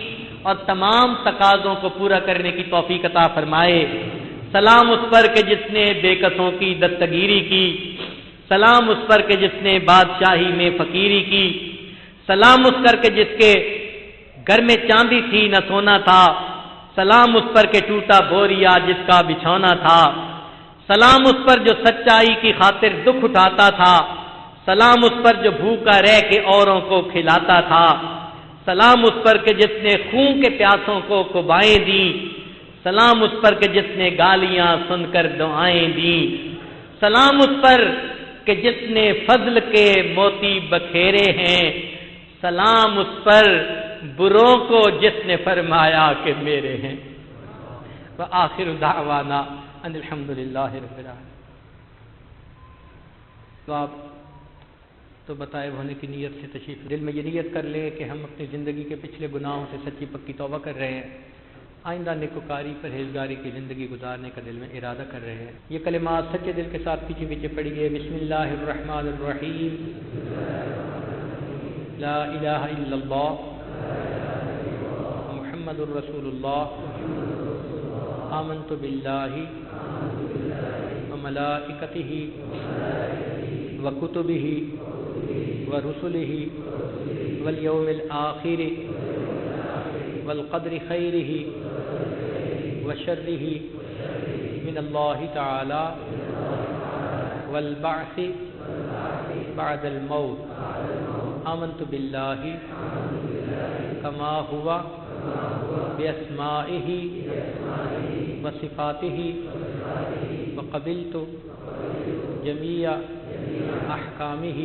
اور تمام تقاضوں کو پورا کرنے کی توفیق عطا فرمائے۔ سلام اس پر کہ جس نے بے کسوں کی دستگیری کی، سلام اس پر کہ جس نے بادشاہی میں فقیری کی، سلام اس پر کہ جس کے گھر میں چاندی تھی نہ سونا تھا، سلام اس پر کہ ٹوٹا بوریا جس کا بچھونا تھا، سلام اس پر جو سچائی کی خاطر دکھ اٹھاتا تھا، سلام اس پر جو بھوکا رہ کے اوروں کو کھلاتا تھا، سلام اس پر کہ جس نے خون کے پیاسوں کو قبائیں دیں، سلام اس پر کہ جس نے گالیاں سن کر دعائیں دیں، سلام اس پر کہ جس نے فضل کے موتی بکھیرے ہیں، سلام اس پر بروں کو جس نے فرمایا کہ میرے ہیں۔ وآخر دعوانا ان الحمدللہ رب العالمین۔ تو آپ تو بتائے ہونے کی نیت سے تشریف، دل میں یہ نیت کر لیں کہ ہم اپنی زندگی کے پچھلے گناہوں سے سچی پکی توبہ کر رہے ہیں، آئندہ نیکوکاری پرہیزگاری کی زندگی گزارنے کا دل میں ارادہ کر رہے ہیں۔ یہ کلمات سچے دل کے ساتھ پیچھے پیچھے پڑھیے۔ بسم اللہ الرحمن الرحیم، لا الہ الا اللہ محمد الرسول اللہ، آمنت باللہ وملائکتہ وکتبہ ورسلہ والیوم الآخر والقدر خیرہ وشرہ من اللہ تعالی والبعث بعد الموت، آمنت باللہ کما ہوا باسمائہ وصفاتہ وقبلت جمیع احکامہ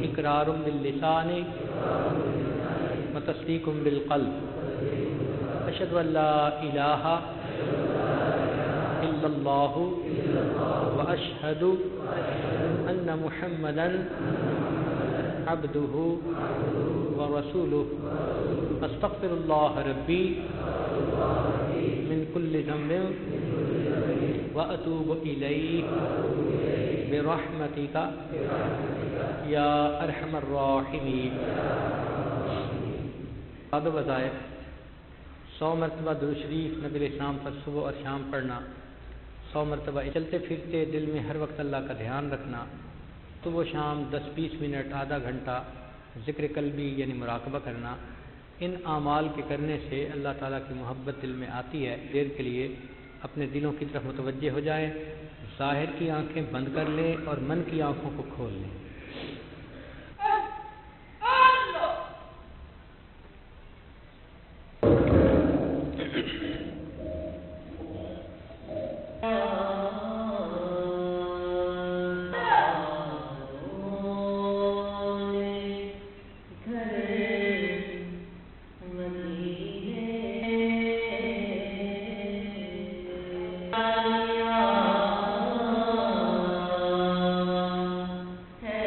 اقرار باللسان وتصدیق بالقلب، اشہد ان لا الہ الا اللہ واشہد ان محمدا عبدہ ورسولہ، استغفر اللہ ربی من کل ذنب واتوب الیہ برحمتک یا ارحم الراحمین۔ بعد وظائف 100 مرتبہ درود شریف نبی علیہ السلام پر صبح اور شام پڑھنا، 100 مرتبہ چلتے پھرتے دل میں ہر وقت اللہ کا دھیان رکھنا، صبح و شام 10-20 منٹ آدھا گھنٹہ ذکر قلبی یعنی مراقبہ کرنا، ان اعمال کے کرنے سے اللہ تعالیٰ کی محبت دل میں آتی ہے۔ دیر کے لیے اپنے دلوں کی طرف متوجہ ہو جائیں، ظاہر کی آنکھیں بند کر لیں اور من کی آنکھوں کو کھول لیں۔ ہے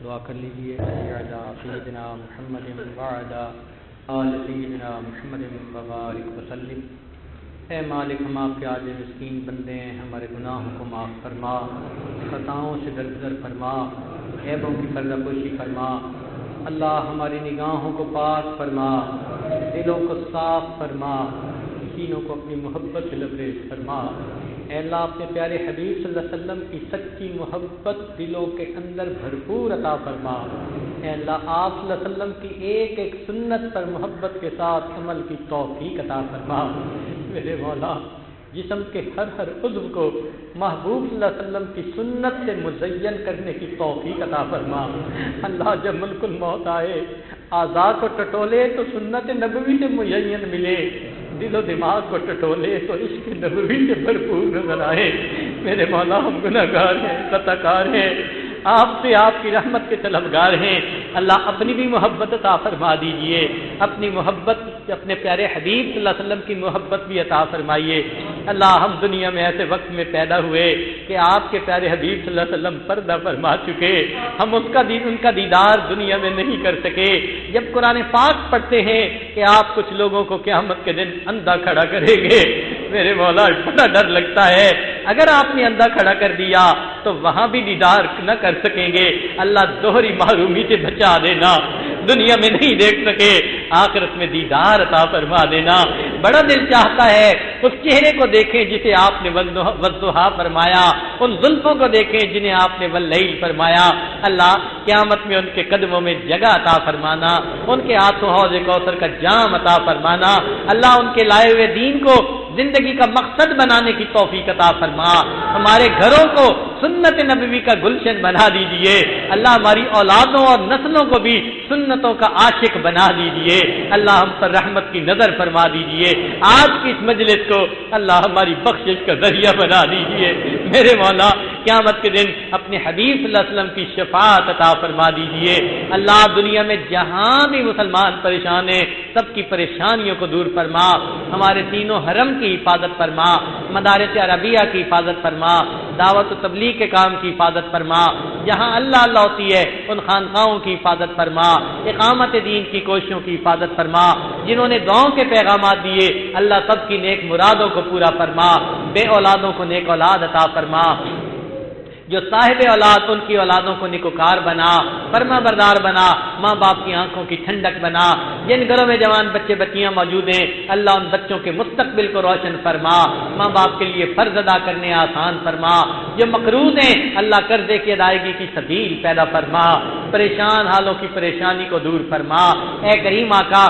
دعا کر لیجیے سیدنا محمد وعلی آل سیدنا محمد وبارک وسلم۔ اے مالک، ہم آپ کے عاجز مسکین بندے ہیں، ہمارے گناہوں کو معاف فرما، خطاؤں سے درگزر فرما، عیبوں کی پردہ پوشی فرما۔ اللہ ہماری نگاہوں کو پاک فرما، دلوں کو صاف فرما، سینوں کو اپنی محبت سے لبریز فرما۔ اے اللہ اپنے پیارے حبیب صلی اللہ علیہ وسلم کی سچی محبت دلوں کے اندر بھرپور عطا فرما۔ اے اللہ آپ صلی اللہ علیہ وسلم کی ایک ایک سنت پر محبت کے ساتھ عمل کی توفیق عطا فرما۔ میرے مولا، جسم کے ہر ہر عضو کو محبوب صلی اللہ علیہ وسلم کی سنت سے مزین کرنے کی توفیق عطا فرما۔ اللہ جب ملک الموت آئے، اعضاء کو ٹٹولے تو سنت نبوی سے مزین ملے، دل و دماغ کو ٹٹولے تو عشق نبوی سے بھرپور نظر آئے۔ میرے مولا، ہم گناہگار ہیں، خطا کار ہیں، آپ سے آپ کی رحمت کے طلبگار ہیں۔ اللہ اپنی بھی محبت عطا فرما دیجئے، اپنی محبت اپنے پیارے حبیب صلی اللہ علیہ وسلم کی محبت بھی عطا فرمائیے۔ اللہ ہم دنیا میں ایسے وقت میں پیدا ہوئے کہ آپ کے پیارے حبیب صلی اللہ علیہ وسلم پردہ فرما چکے، ہم ان کا دیدار دنیا میں نہیں کر سکے۔ جب قرآن پاک پڑھتے ہیں کہ آپ کچھ لوگوں کو قیامت کے دن اندھا کھڑا کریں گے، میرے مولا بڑا ڈر لگتا ہے۔ اگر آپ نے اندھا کھڑا کر دیا تو وہاں بھی دیدار نہ کر سکیں گے۔ اللہ دوہری محرومی سے بچا دینا، دنیا میں نہیں دیکھ سکے، آخرت میں دیدار عطا فرما دینا۔ بڑا دل چاہتا ہے اس چہرے کو دیکھیں جسے آپ نے والضحیٰ فرمایا، ان زلفوں کو دیکھیں جنہیں آپ نے واللیل فرمایا۔ اللہ قیامت میں ان کے قدموں میں جگہ عطا فرمانا، ان کے ہاتھوں حوض کوثر کا جام عطا فرمانا۔ اللہ ان کے لائے ہوئے دین کو زندگی کا مقصد بنانے کی توفیق عطا فرما۔ ہمارے گھروں کو سنت نبوی کا گلشن بنا دیجئے۔ اللہ ہماری اولادوں اور نسلوں کو بھی سنتوں کا عاشق بنا دیجئے۔ اللہ ہم پر رحمت کی نظر فرما دیجئے۔ آج کی اس مجلس کو اللہ ہماری بخشش کا ذریعہ بنا دیجئے۔ میرے مولا، قیامت کے دن اپنے حبیب صلی اللہ علیہ وسلم کی شفاعت عطا فرما دیجئے۔ اللہ دنیا میں جہاں بھی مسلمان پریشان ہیں، سب کی پریشانیوں کو دور فرما۔ ہمارے تینوں حرم کی حفاظت فرما، مدارس عربیہ کی حفاظت فرما، دعوت و تبلیغ کے کام کی حفاظت فرما۔ جہاں اللہ اللہ ہوتی ہے ان خانقاہوں کی حفاظت فرما، اقامت دین کی کوششوں کی حفاظت فرما۔ جنہوں نے دعاؤں کے پیغامات دیے، اللہ سب کی نیک مرادوں کو پورا فرما۔ بے اولادوں کو نیک اولاد عطا فرما، جو صاحب اولاد ان کی اولادوں کو نیکوکار بنا، فرما بردار بنا، ماں باپ کی آنکھوں کی ٹھنڈک بنا۔ جن گھروں میں جوان بچے بچیاں موجود ہیں، اللہ ان بچوں کے مستقبل کو روشن فرما، ماں باپ کے لیے فرض ادا کرنے آسان فرما۔ جو مقروض ہیں، اللہ قرضے کی ادائیگی کی سبیل پیدا فرما، پریشان حالوں کی پریشانی کو دور فرما۔ اے کریم آقا،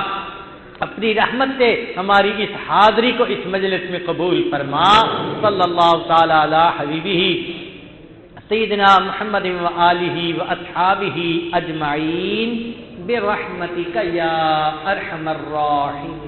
اپنی رحمت سے ہماری اس حاضری کو اس مجلس میں قبول فرما۔ صلی اللہ تعالی علی حبیبہ سیدنا محمد وآلہ واصحابہ اجمعین برحمتک یا ارحم الراحمین۔